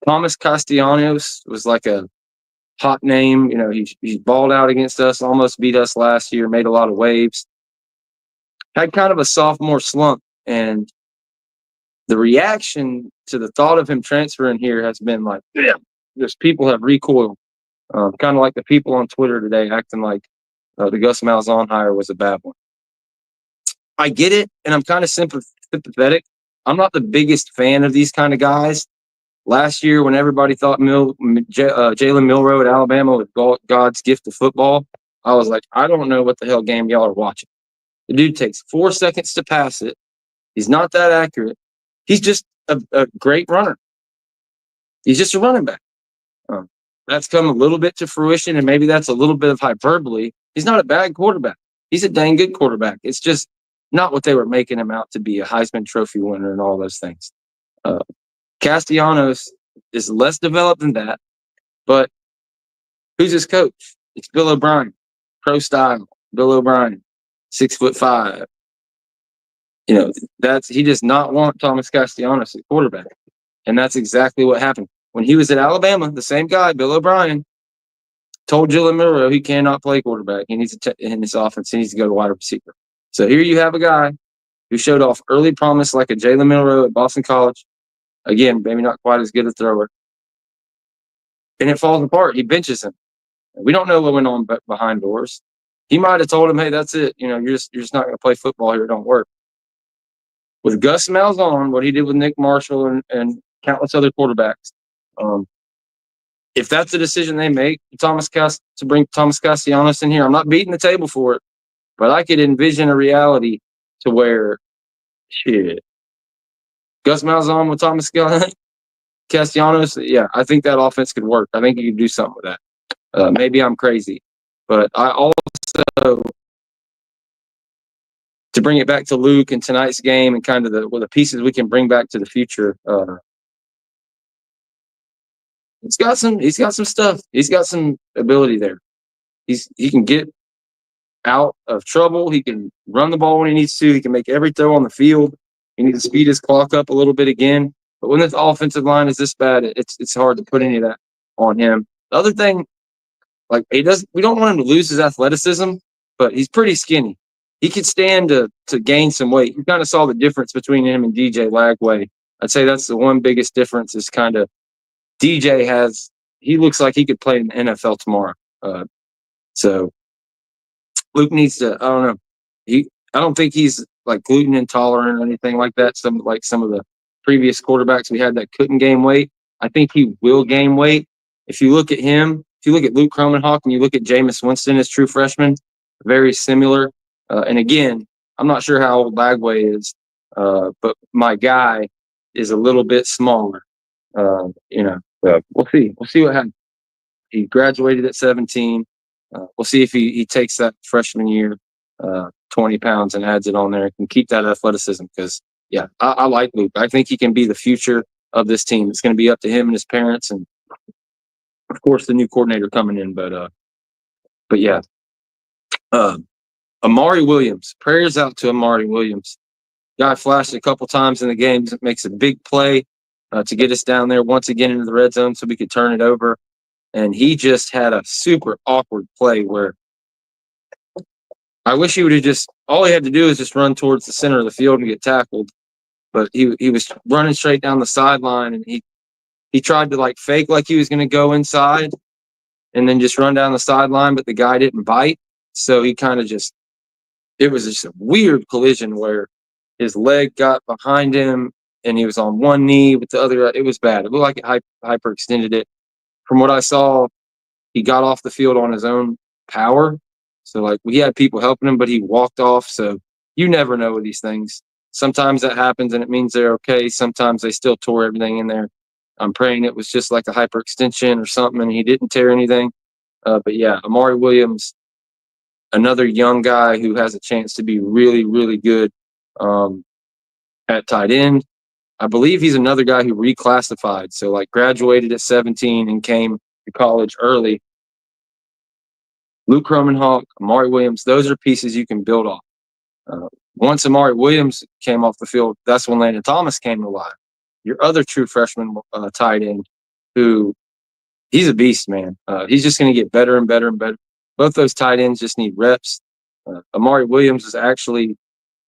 Thomas Castellanos was like a hot name. He balled out against us, almost beat us last year, made a lot of waves. Had kind of a sophomore slump, and the reaction to the thought of him transferring here has been like, yeah, just people have recoiled. Kind of like the people on Twitter today acting like the Gus Malzahn hire was a bad one. I get it, and I'm kind of sympathetic. I'm not the biggest fan of these kind of guys. Last year, when everybody thought Jalen Milroe at Alabama was God's gift to football, I was like, I don't know what the hell game y'all are watching. The dude takes 4 seconds to pass it. He's not that accurate. He's just a great runner. He's just a running back. That's come a little bit to fruition, and maybe that's a little bit of hyperbole. He's not a bad quarterback. He's a dang good quarterback. It's just not what they were making him out to be, a Heisman Trophy winner and all those things. Castellanos is less developed than that, but who's his coach? It's Bill O'Brien, pro style. Bill O'Brien, 6'5". He does not want Thomas Castellanos at quarterback, and that's exactly what happened. When he was at Alabama, the same guy, Bill O'Brien, told Jalen Milroe he cannot play quarterback. He needs to in this offense. He needs to go to wide receiver. So here you have a guy who showed off early promise like a Jalen Milroe at Boston College. Again, maybe not quite as good a thrower. And it falls apart. He benches him. We don't know what went on behind doors. He might have told him, hey, that's it. You're just not going to play football here. It don't work. With Gus Malzahn, what he did with Nick Marshall and countless other quarterbacks, if that's a decision they make, to bring Thomas Castellanos in here, I'm not beating the table for it, but I could envision a reality to where, Gus Malzahn with Thomas Castellanos, yeah, I think that offense could work. I think you could do something with that. Maybe I'm crazy, but I also, to bring it back to Luke and tonight's game and kind of the pieces we can bring back to the future. He's got some stuff. He's got some ability there. He can get out of trouble. He can run the ball when he needs to. He can make every throw on the field. He needs to speed his clock up a little bit again. But when this offensive line is this bad, it's hard to put any of that on him. The other thing, like he doesn't. We don't want him to lose his athleticism, but he's pretty skinny. He could stand to gain some weight. You kind of saw the difference between him and DJ Lagway. I'd say that's the one biggest difference is kind of DJ has. He looks like he could play in the NFL tomorrow. So Luke needs to. I don't know. I don't think he's like gluten intolerant or anything like that. Some of the previous quarterbacks we had that couldn't gain weight. I think he will gain weight. If you look at him, if you look at Luke Cromenhawk and you look at Jameis Winston as true freshman, very similar. And again, I'm not sure how old Lagway is, but my guy is a little bit smaller. We'll see. We'll see what happens. He graduated at 17. We'll see if he takes that freshman year, 20 pounds, and adds it on there and can keep that athleticism. Because, yeah, I like Luke. I think he can be the future of this team. It's going to be up to him and his parents and, of course, the new coordinator coming in. But yeah. Amari Williams. Prayers out to Amari Williams. Guy flashed a couple times in the game. Makes a big play to get us down there once again into the red zone so we could turn it over. And he just had a super awkward play where I wish he would have just – all he had to do is just run towards the center of the field and get tackled. But he was running straight down the sideline, and he tried to, like, fake like he was going to go inside and then just run down the sideline, but the guy didn't bite. So he kind of just – it was just a weird collision where his leg got behind him and he was on one knee with the other. It was bad. It looked like it hyperextended it. From what I saw, he got off the field on his own power. So, like, we had people helping him, but he walked off. So you never know with these things. Sometimes that happens and it means they're okay. Sometimes they still tore everything in there. I'm praying it was just like a hyperextension or something and he didn't tear anything. But, yeah, Amari Williams, another young guy who has a chance to be really, really good at tight end. I believe he's another guy who reclassified. So, like, graduated at 17 and came to college early. Luke Cromenhawk, Amari Williams, those are pieces you can build off. Once Amari Williams came off the field, that's when Landon Thomas came to life. Your other true freshman tight end, who he's a beast, man. He's just going to get better and better and better. Both those tight ends just need reps. Amari Williams is actually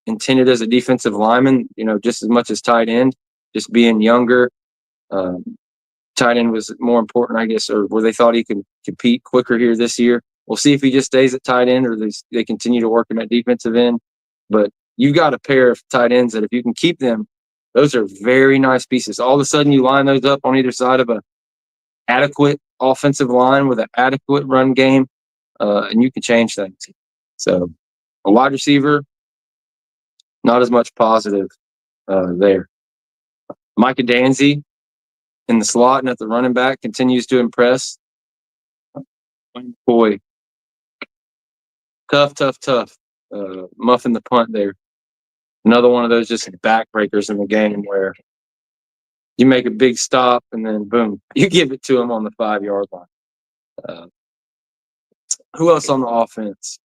intended as a defensive lineman, just as much as tight end, just being younger. Tight end was more important, I guess, or where they thought he could compete quicker here this year. We'll see if he just stays at tight end or they continue to work him at defensive end. But you've got a pair of tight ends that if you can keep them, those are very nice pieces. All of a sudden you line those up on either side of a adequate offensive line with an adequate run game, and you can change things. So a wide receiver, not as much positive there. Micah Danzy in the slot and at the running back continues to impress. Boy, tough. Muffing the punt there. Another one of those just backbreakers in the game where you make a big stop and then boom, you give it to him on the 5-yard line. Who else on the offense?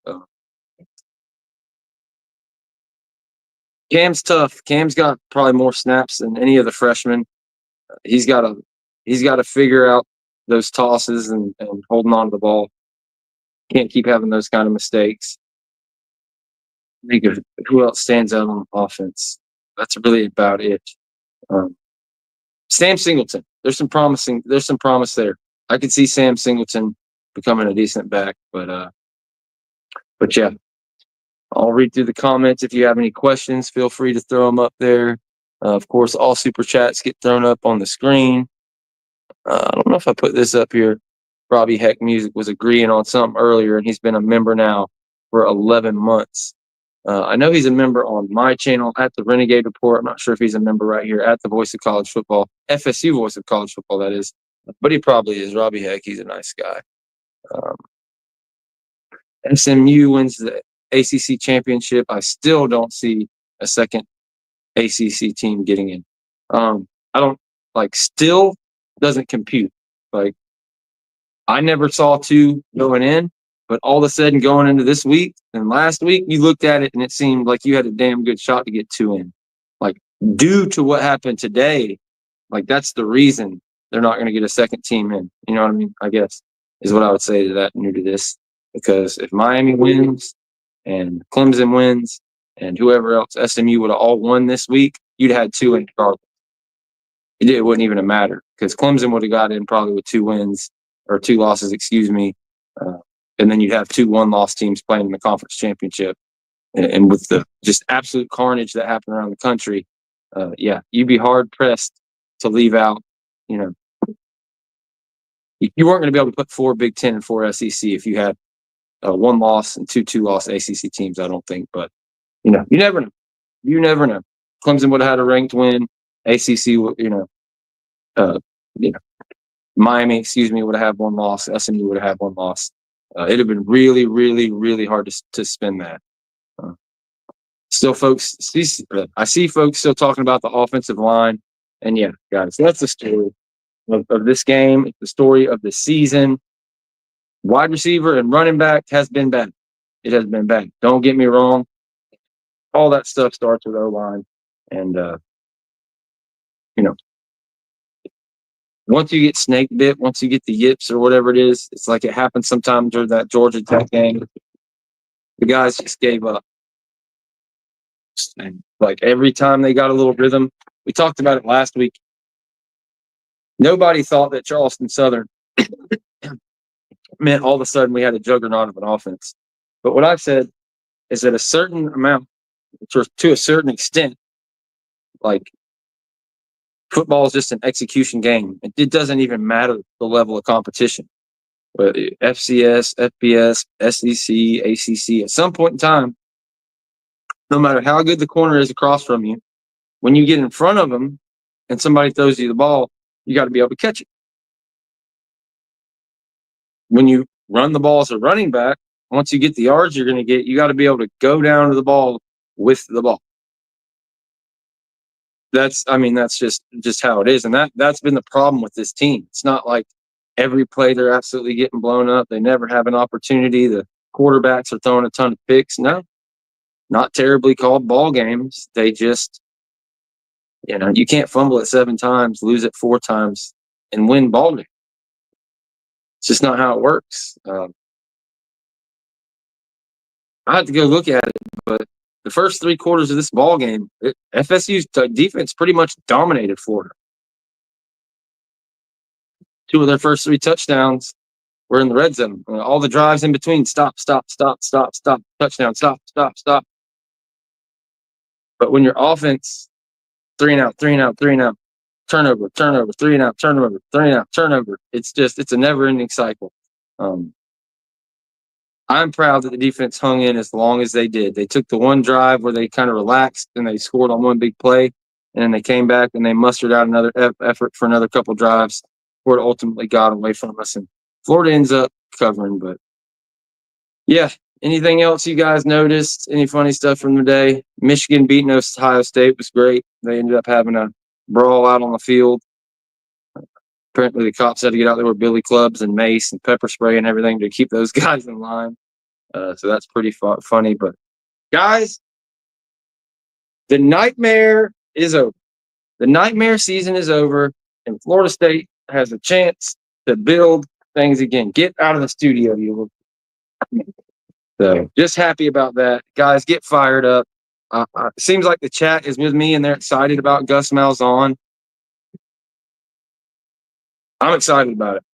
Cam's tough. Cam's got probably more snaps than any of the freshmen. He's got to figure out those tosses and holding on to the ball. Can't keep having those kind of mistakes. I think of who else stands out on offense. That's really about it. Sam Singleton. There's some promise there. I could see Sam Singleton becoming a decent back, but yeah. I'll read through the comments. If you have any questions, feel free to throw them up there. Of course, all super chats get thrown up on the screen. I don't know if I put this up here. Robbie Heck Music was agreeing on something earlier, and he's been a member now for 11 months. I know he's a member on my channel at the Renegade Report. I'm not sure if he's a member right here at the Voice of College Football, FSU Voice of College Football, that is. But he probably is. Robbie Heck, he's a nice guy. SMU wins the ACC championship. I still don't see a second ACC team getting in. I don't still doesn't compute. Like, I never saw 2 going in, but all of a sudden going into this week and last week, you looked at it and it seemed like you had a damn good shot to get 2 in. Like, due to what happened today, like, that's the reason they're not going to get a second team in. You know what I mean? I guess. is what I would say to that new to this. Because if Miami wins and Clemson wins and whoever else, SMU would have all won this week, you'd have had 2 in regardless. It wouldn't even matter because Clemson would have got in probably with 2 wins or 2 losses, and then you'd have 2 one-loss teams playing in the conference championship. And with the just absolute carnage that happened around the country, you'd be hard-pressed to leave out, you weren't going to be able to put 4 Big Ten and 4 SEC if you had 1 loss and 2 two-loss ACC teams, I don't think. But, you never know. You never know. Clemson would have had a ranked win. ACC, Miami, would have had 1 loss. SMU would have had 1 loss. It'd have been really, really, really hard to spin that. Still, folks, I see folks still talking about the offensive line. And, guys, that's the story of this game. It's the story of the season. Wide receiver and running back has been bad. It has been bad. Don't get me wrong. All that stuff starts with O-line. And, once you get snake bit, once you get the yips or whatever it is, it's like it happened sometime during that Georgia Tech game. The guys just gave up. And like every time they got a little rhythm, we talked about it last week. Nobody thought that Charleston Southern meant all of a sudden we had a juggernaut of an offense. But what I've said is that a certain amount, to a certain extent, like football is just an execution game. It doesn't even matter the level of competition. But FCS, FBS, SEC, ACC, at some point in time, no matter how good the corner is across from you, when you get in front of them and somebody throws you the ball, you got to be able to catch it. When you run the ball as a running back, once you get the yards you're going to get, you got to be able to go down to the ball with the ball. That's just how it is. And that's been the problem with this team. It's not like every play they're absolutely getting blown up. They never have an opportunity. The quarterbacks are throwing a ton of picks. No, not terribly called ball games. They just, you can't fumble it 7 times, lose it 4 times, and win ball games. It's just not how it works. I had to go look at it, but the first 3 quarters of this ball game, FSU's defense pretty much dominated Florida. 2 of their first 3 touchdowns were in the red zone. All the drives in between, stop, touchdown, stop. But when your offense, 3 and out, turnover, 3 and out, turnover, it's a never-ending cycle. I'm proud that the defense hung in as long as they did. They took the one drive where they kind of relaxed and they scored on one big play, and then they came back and they mustered out another effort for another couple drives before it ultimately got away from us. And Florida ends up covering. But, anything else you guys noticed? Any funny stuff from the day? Michigan beating Ohio State was great. They ended up having a brawl out on the field. Apparently the cops had to get out there with billy clubs and mace and pepper spray and everything to keep those guys in line. So that's pretty funny. But, guys, the nightmare is over. The nightmare season is over, and Florida State has a chance to build things again. Get out of the studio, you. So just happy about that. Guys, get fired up. It seems like the chat is with me, and they're excited about Gus Malzahn. I'm excited about it.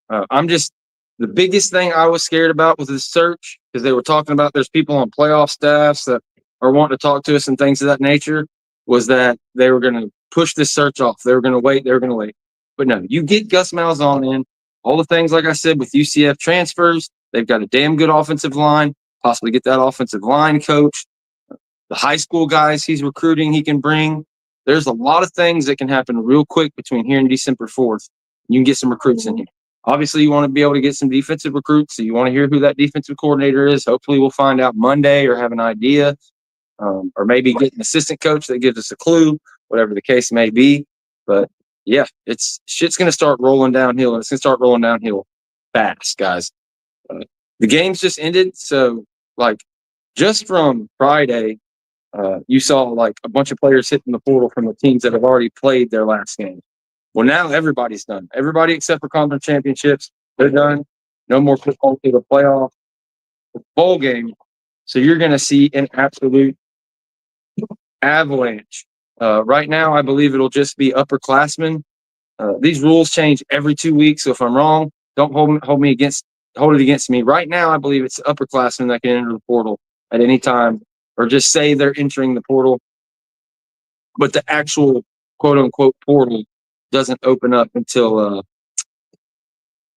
The biggest thing I was scared about was this search, because they were talking about there's people on playoff staffs that are wanting to talk to us and things of that nature, was that they were going to push this search off. They were going to wait. But no, you get Gus Malzahn in. All the things, like I said, with UCF transfers, they've got a damn good offensive line, possibly get that offensive line coach. The high school guys he's recruiting, he can bring. There's a lot of things that can happen real quick between here and December 4th. You can get some recruits in here. Obviously, you want to be able to get some defensive recruits, so you want to hear who that defensive coordinator is. Hopefully, we'll find out Monday or have an idea, or maybe get an assistant coach that gives us a clue, whatever the case may be. But, shit's going to start rolling downhill, and it's going to start rolling downhill fast, guys. The game's just ended, so, just from Friday, you saw, a bunch of players hitting the portal from the teams that have already played their last game. Well, now everybody's done. Everybody except for conference championships, they're done. No more football to the playoff bowl game. So you're going to see an absolute avalanche. Right now, I believe it'll just be upperclassmen. These rules change every 2 weeks. So if I'm wrong, don't hold it against me. Right now, I believe it's upperclassmen that can enter the portal at any time, or just say they're entering the portal. But the actual quote unquote portal doesn't open up until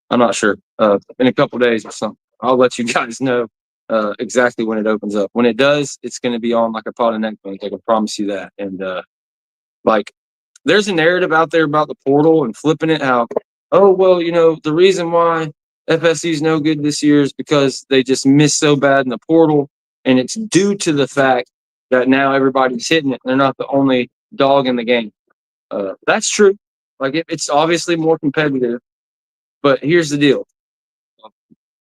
I'm not sure, in a couple days or something. I'll let you guys know exactly when it opens up. When it does, it's going to be on like a pot of neck bank. I can promise you that. And like, there's a narrative out there about the portal and flipping it out. Oh, well, the reason why FSU is no good this year is because they just missed so bad in the portal. And it's due to the fact that now everybody's hitting it. They're not the only dog in the game. That's true. Like, it's obviously more competitive. But here's the deal.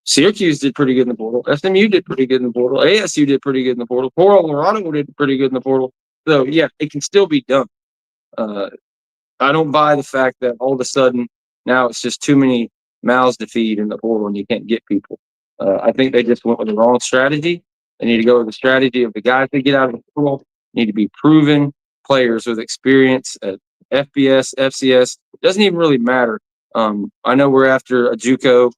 Syracuse did pretty good in the portal. SMU did pretty good in the portal. ASU did pretty good in the portal. Colorado did pretty good in the portal. So, yeah, it can still be done. I don't buy the fact that all of a sudden now it's just too many mouths to feed in the portal and you can't get people. I think they just went with the wrong strategy. They need to go with the strategy of the guys that get out of the portal need to be proven players with experience at FBS, FCS. It doesn't even really matter. I know we're after a JUCO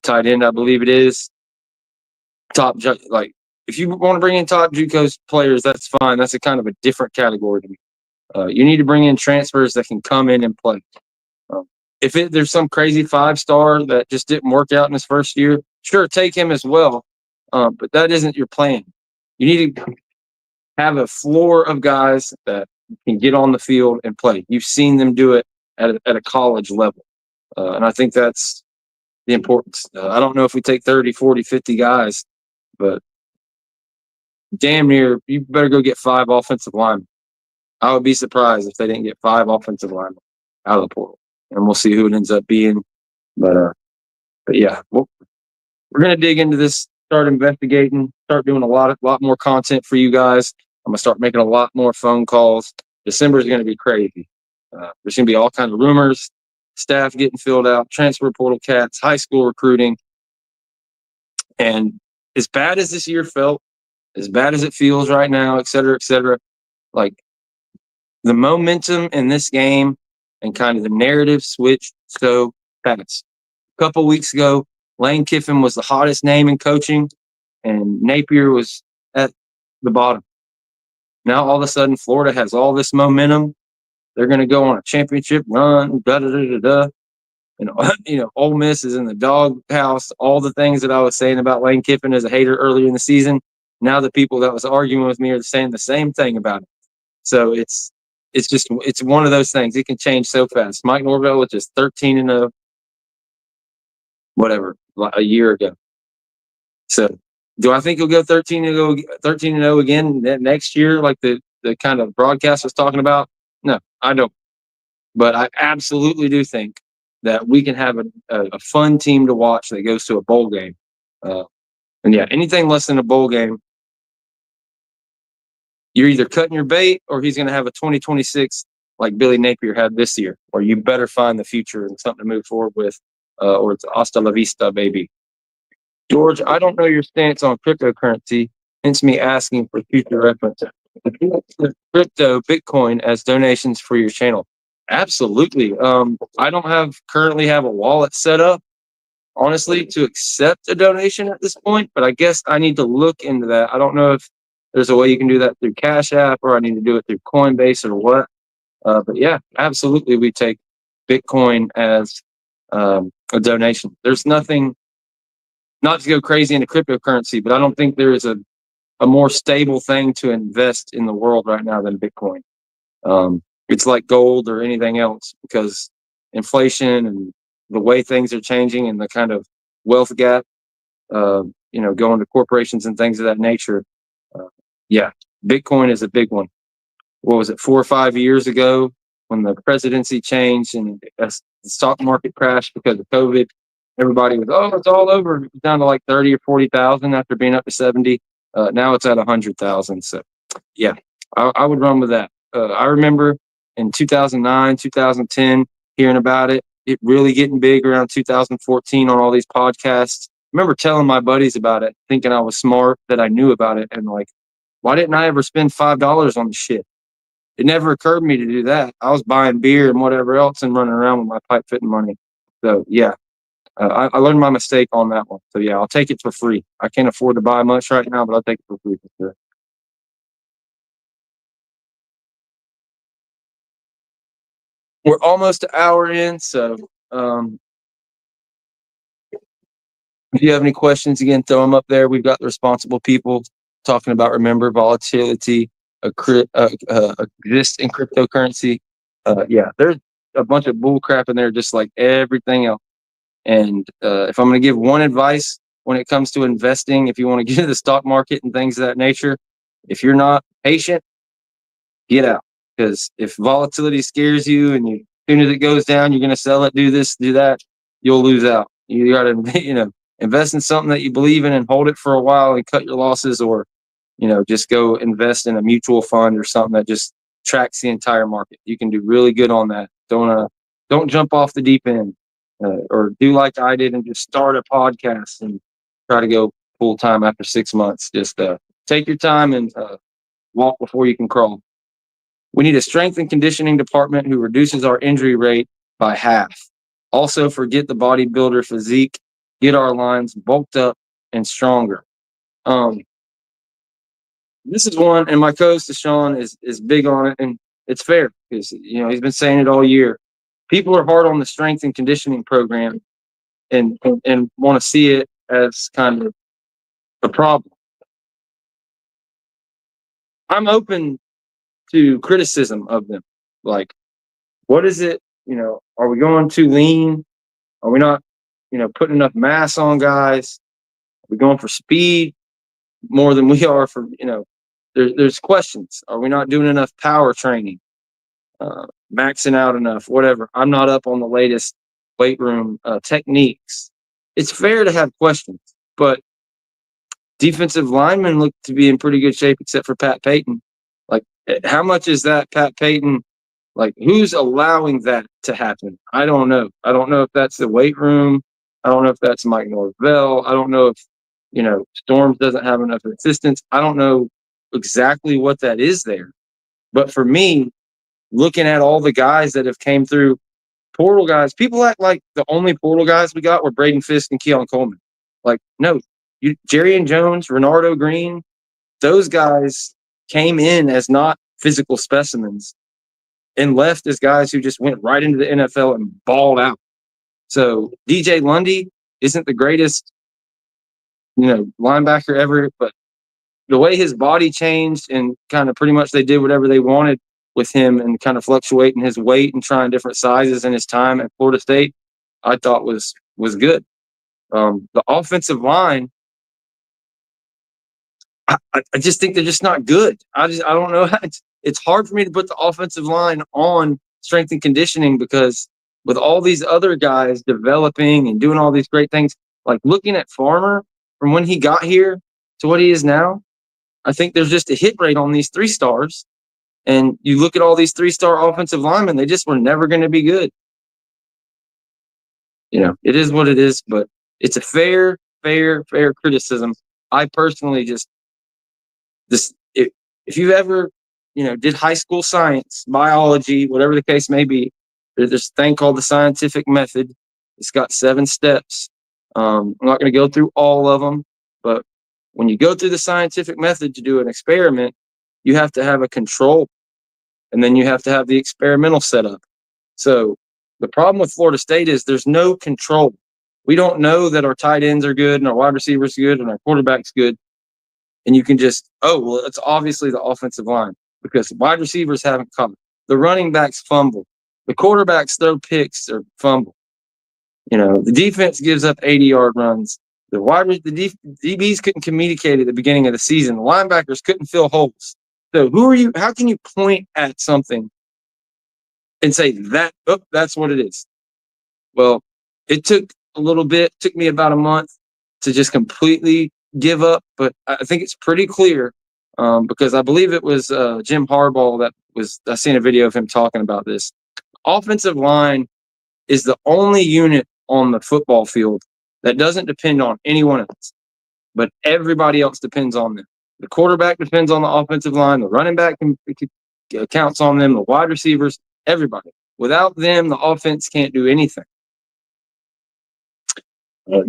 tight end, I believe it is. Like, if you want to bring in top JUCO players, that's fine. That's a kind of a different category to me. You need to bring in transfers that can come in and play. If there's some crazy 5-star that just didn't work out in his first year, sure, take him as well. But that isn't your plan. You need to have a floor of guys that can get on the field and play. You've seen them do it at a college level. And I think that's the importance. I don't know if we take 30, 40, 50 guys, but damn near, you better go get 5 offensive linemen. I would be surprised if they didn't get 5 offensive linemen out of the portal. And we'll see who it ends up being. But yeah, we're going to dig into this, start investigating, start doing a lot more content for you guys. I'm going to start making a lot more phone calls. December is going to be crazy. There's going to be all kinds of rumors, staff getting filled out, transfer portal cats, high school recruiting. And as bad as this year felt, as bad as it feels right now, et cetera, like, the momentum in this game and kind of the narrative switched so fast. A couple weeks ago, Lane Kiffin was the hottest name in coaching, and Napier was at the bottom. Now, all of a sudden, Florida has all this momentum. They're going to go on a championship run, And, Ole Miss is in the doghouse. All the things that I was saying about Lane Kiffin as a hater earlier in the season, now the people that was arguing with me are saying the same thing about it. So it's one of those things. It can change so fast. Mike Norvell was just 13-0, whatever, a year ago. So do I think he'll go 13-0 again next year, like the kind of broadcast was talking about? No, I don't. But I absolutely do think that we can have a fun team to watch that goes to a bowl game. And yeah, anything less than a bowl game, you're either cutting your bait or he's going to have a 2026 like Billy Napier had this year, or you better find the future and something to move forward with, or it's hasta la vista, baby. George, I don't know your stance on cryptocurrency, hence me asking for future reference. Crypto, Bitcoin as donations for your channel. Absolutely. I don't currently have a wallet set up, honestly, to accept a donation at this point, but I guess I need to look into that. I don't know if there's a way you can do that through Cash App, or I need to do it through Coinbase or what. But yeah, absolutely, we take Bitcoin as a donation. There's nothing, not to go crazy into cryptocurrency, but I don't think there is a more stable thing to invest in the world right now than Bitcoin. It's like gold or anything else, because inflation and the way things are changing and the kind of wealth gap, going to corporations and things of that nature. Yeah, Bitcoin is a big one. What was it, 4 or 5 years ago when the presidency changed and the stock market crashed because of COVID? Everybody was, it's all over. It was down to like 30 or 40,000 after being up to 70. Now it's at 100,000. So yeah, I would run with that. I remember in 2009, 2010, hearing about it. it really getting big around 2014 on all these podcasts. I remember telling my buddies about it, thinking I was smart, that I knew about it, and like, why didn't I ever spend $5 on the shit? It never occurred to me to do that. I was buying beer and whatever else and running around with my pipe fitting money. So yeah, I learned my mistake on that one. So yeah, I'll take it for free. I can't afford to buy much right now, but I'll take it for free for sure. We're almost an hour in, so if you have any questions, again, throw them up there. We've got the responsible people talking about, remember, volatility exists in cryptocurrency. Yeah, there's a bunch of bull crap in there, just like everything else. And if I'm going to give one advice when it comes to investing, if you want to get into the stock market and things of that nature, if you're not patient, get out. Because if volatility scares you and as soon as it goes down, you're going to sell it, do this, do that, you'll lose out. You got to, invest in something that you believe in and hold it for a while and cut your losses, or, just go invest in a mutual fund or something that just tracks the entire market. You can do really good on that. Don't jump off the deep end, or do like I did and just start a podcast and try to go full time after 6 months. Just take your time and walk before you can crawl. We need a strength and conditioning department who reduces our injury rate by half. Also, forget the bodybuilder physique. Get our lines bulked up and stronger. This is one, and my co-host Sean is big on it, and it's fair because he's been saying it all year. People are hard on the strength and conditioning program, and want to see it as kind of a problem. I'm open to criticism of them. Like, what is it? Are we going too lean? Are we not, putting enough mass on guys? Are we going for speed more than we are for, there's questions. Are we not doing enough power training? Maxing out enough, whatever. I'm not up on the latest weight room techniques. It's fair to have questions, but defensive linemen look to be in pretty good shape except for Pat Payton. Like, how much is that Pat Payton? Like, who's allowing that to happen? I don't know. I don't know if that's the weight room. I don't know if that's Mike Norvell. I don't know if, Storms doesn't have enough assistance. I don't know exactly what that is there. But for me, looking at all the guys that have came through, portal guys, people act like the only portal guys we got were Braden Fisk and Keon Coleman. Like, no, Jerry and Jones, Renardo Green, those guys came in as not physical specimens and left as guys who just went right into the NFL and balled out. So DJ Lundy isn't the greatest, linebacker ever, but the way his body changed and kind of pretty much they did whatever they wanted with him and kind of fluctuating his weight and trying different sizes in his time at Florida State, I thought was good. The offensive line, I just think they're just not good. I don't know how it's hard for me to put the offensive line on strength and conditioning because with all these other guys developing and doing all these great things, like looking at Farmer from when he got here to what he is now, I think there's just a hit rate on these 3-stars. And you look at all these 3-star offensive linemen, they just were never going to be good. It is what it is, but it's a fair criticism. I personally if you ever, did high school science, biology, whatever the case may be, there's this thing called the scientific method. It's got 7 steps. I'm not going to go through all of them, but when you go through the scientific method to do an experiment, you have to have a control, and then you have to have the experimental setup. So the problem with Florida State is there's no control. We don't know that our tight ends are good and our wide receivers are good and our quarterback's good. And you can just, it's obviously the offensive line because wide receivers haven't come. The running backs fumble. The quarterbacks throw picks or fumble. The defense gives up 80-yard runs. The DBs couldn't communicate at the beginning of the season. The linebackers couldn't fill holes. So how can you point at something and say that's what it is? Well, it took a little bit, took me about a month to just completely give up, but I think it's pretty clear because I believe it was Jim Harbaugh I seen a video of him talking about this. Offensive line is the only unit on the football field that doesn't depend on anyone else, but everybody else depends on them. The quarterback depends on the offensive line. The running back counts on them. The wide receivers, everybody. Without them, the offense can't do anything.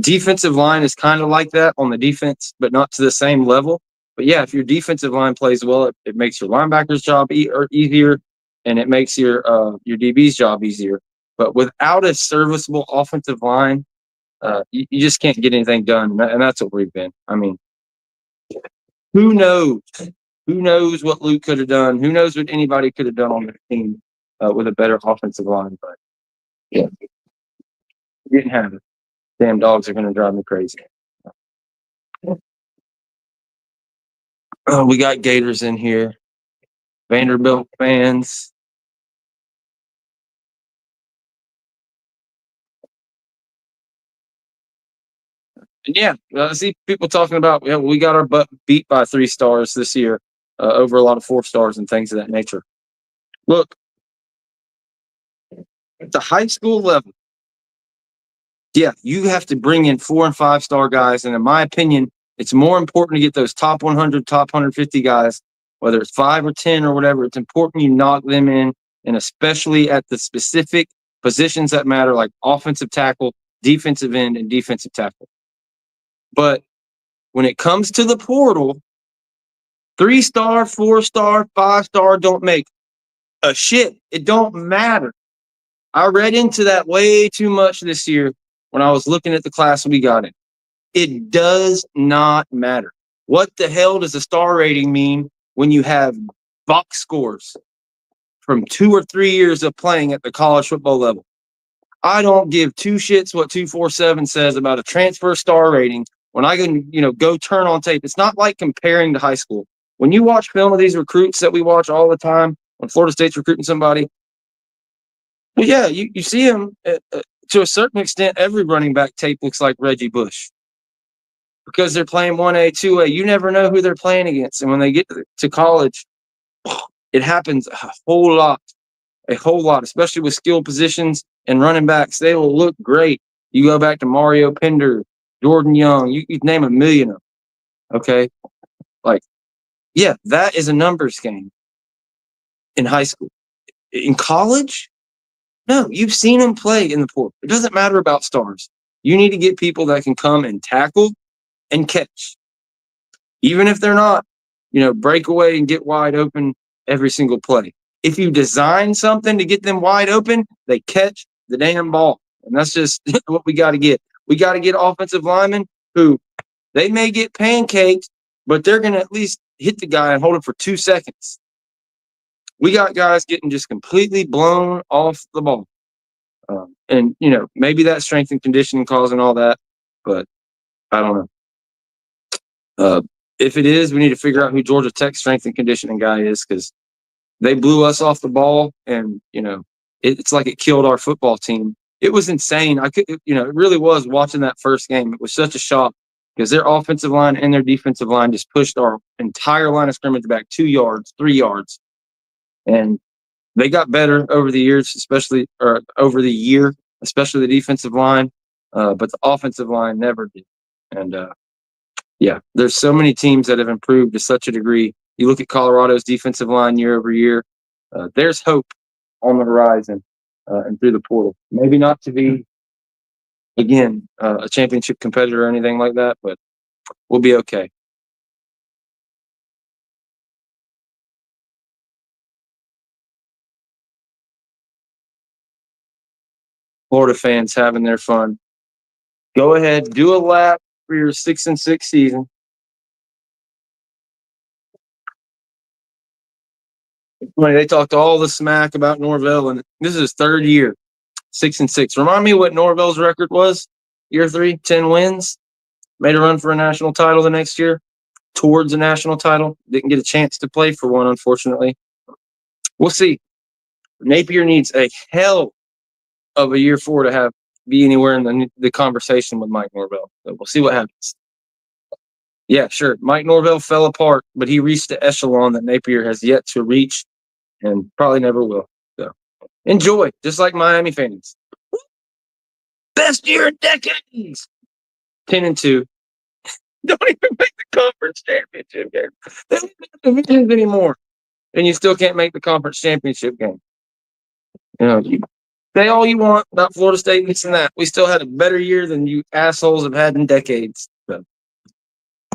Defensive line is kind of like that on the defense, but not to the same level. But yeah, if your defensive line plays well, it makes your linebackers' job easier, and it makes your DB's job easier. But without a serviceable offensive line, you just can't get anything done, and that's what we've been. I mean, who knows? Who knows what Luke could have done? Who knows what anybody could have done on the team with a better offensive line? But yeah, we didn't have it. Damn dogs are going to drive me crazy. Oh, we got Gators in here. Vanderbilt fans. And yeah, I see people talking about, we got our butt beat by 3 stars this year over a lot of 4 stars and things of that nature. Look, at the high school level, yeah, you have to bring in 4 and 5 star guys. And in my opinion, it's more important to get those top 100, top 150 guys, whether it's 5 or 10 or whatever. It's important you knock them in, and especially at the specific positions that matter, like offensive tackle, defensive end, and defensive tackle. But when it comes to the portal, 3 star, 4 star, 5 star don't make a shit. It don't matter. I read into that way too much this year when I was looking at the class we got in. It does not matter. What the hell does a star rating mean when you have box scores from 2 or 3 years of playing at the college football level? I don't give 2 shits what 247 says about a transfer star rating when I can, go turn on tape. It's not like comparing to high school. When you watch film of these recruits that we watch all the time, when Florida State's recruiting somebody, well, yeah, you see them to a certain extent. Every running back tape looks like Reggie Bush because they're playing 1A, 2A. You never know who they're playing against. And when they get to college, it happens a whole lot, especially with skill positions and running backs. They will look great. You go back to Mario Pender, Jordan Young, you name a million of them. Okay. Yeah, that is a numbers game in high school. In college, no, you've seen them play in the portal. It doesn't matter about stars. You need to get people that can come and tackle and catch. Even if they're not, break away and get wide open every single play. If you design something to get them wide open, they catch the damn ball. And that's just what we got to get. We got to get offensive linemen who they may get pancaked, but they're going to at least hit the guy and hold it for 2 seconds. We got guys getting just completely blown off the ball. And, maybe that strength and conditioning causing all that, but I don't know. If it is, we need to figure out who Georgia Tech's strength and conditioning guy is, because they blew us off the ball, and, it's like it killed our football team. It was insane. It really was watching that first game. It was such a shock because their offensive line and their defensive line just pushed our entire line of scrimmage back 2 yards, 3 yards. And they got better over the years, especially the defensive line. But the offensive line never did. And there's so many teams that have improved to such a degree. You look at Colorado's defensive line year over year. There's hope on the horizon and through the portal. Maybe not to be, again, a championship competitor or anything like that, but we'll be okay. Florida fans having their fun. Go ahead, do a lap for your 6-6 season. Funny, they talked all the smack about Norvell, and this is his 3rd year, 6-6. Remind me what Norvell's record was. Year 3, 10 wins. Made a run for a national title the next year. Towards a national title. Didn't get a chance to play for one, unfortunately. We'll see. Napier needs a hell of a year 4 to be anywhere in the conversation with Mike Norvell. So we'll see what happens. Yeah, sure. Mike Norvell fell apart, but he reached the echelon that Napier has yet to reach and probably never will. So enjoy, just like Miami fans. Best year in decades. 10-2. Don't even make the conference championship game. They don't make divisions anymore. And you still can't make the conference championship game. You say all you want about Florida State missing that. We still had a better year than you assholes have had in decades. So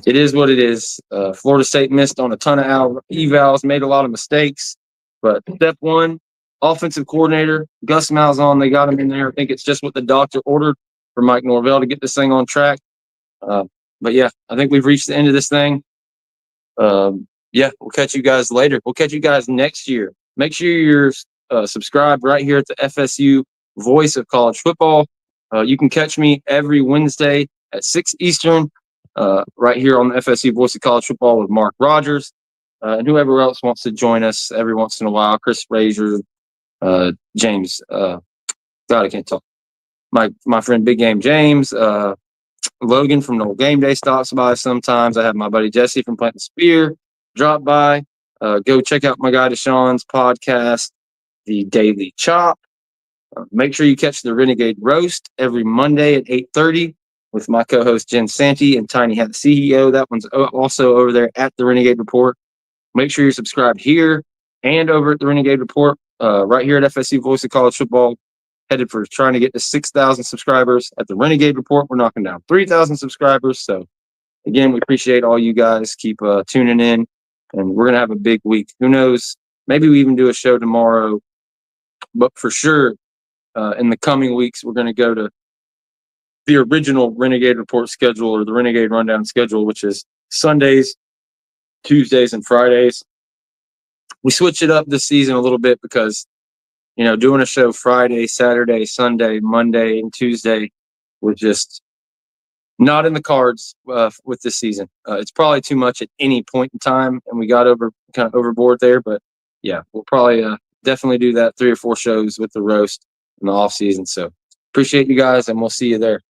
it is what it is. Florida State missed on a ton of evals, made a lot of mistakes. But step one, offensive coordinator, Gus Malzahn, they got him in there. I think it's just what the doctor ordered for Mike Norvell to get this thing on track. But yeah, I think we've reached the end of this thing. Yeah, we'll catch you guys later. We'll catch you guys next year. Make sure you're subscribed right here at the FSU Voice of College Football. You can catch me every Wednesday at 6 Eastern right here on the FSU Voice of College Football with Mark Rogers and whoever else wants to join us every once in a while. Chris Frazier, James. God, I can't talk. My friend Big Game James. Logan from the Game Day stops by sometimes. I have my buddy Jesse from Plant the Spear drop by. Go check out my guy Deshaun's podcast, The Daily Chop. Make sure you catch the Renegade Roast every Monday at 8:30 with my co-host Jen Santee and Tiny Hat CEO. That one's also over there at the Renegade Report. Make sure you're subscribed here and over at the Renegade Report, right here at FSU Voice of College Football. Headed for trying to get to 6,000 subscribers. At the Renegade Report, we're knocking down 3,000 subscribers. So, again, we appreciate all you guys. Keep tuning in, and we're going to have a big week. Who knows? Maybe we even do a show tomorrow. But for sure, in the coming weeks, we're going to go to the original Renegade Report schedule or the Renegade Rundown schedule, which is Sundays, Tuesdays, and Fridays. We switched it up this season a little bit because doing a show Friday, Saturday, Sunday, Monday, and Tuesday was just not in the cards with this season. It's probably too much at any point in time, and we got kind of overboard there. But yeah, we'll probably definitely do that 3 or 4 shows with the roast in the off season. So appreciate you guys, and we'll see you there.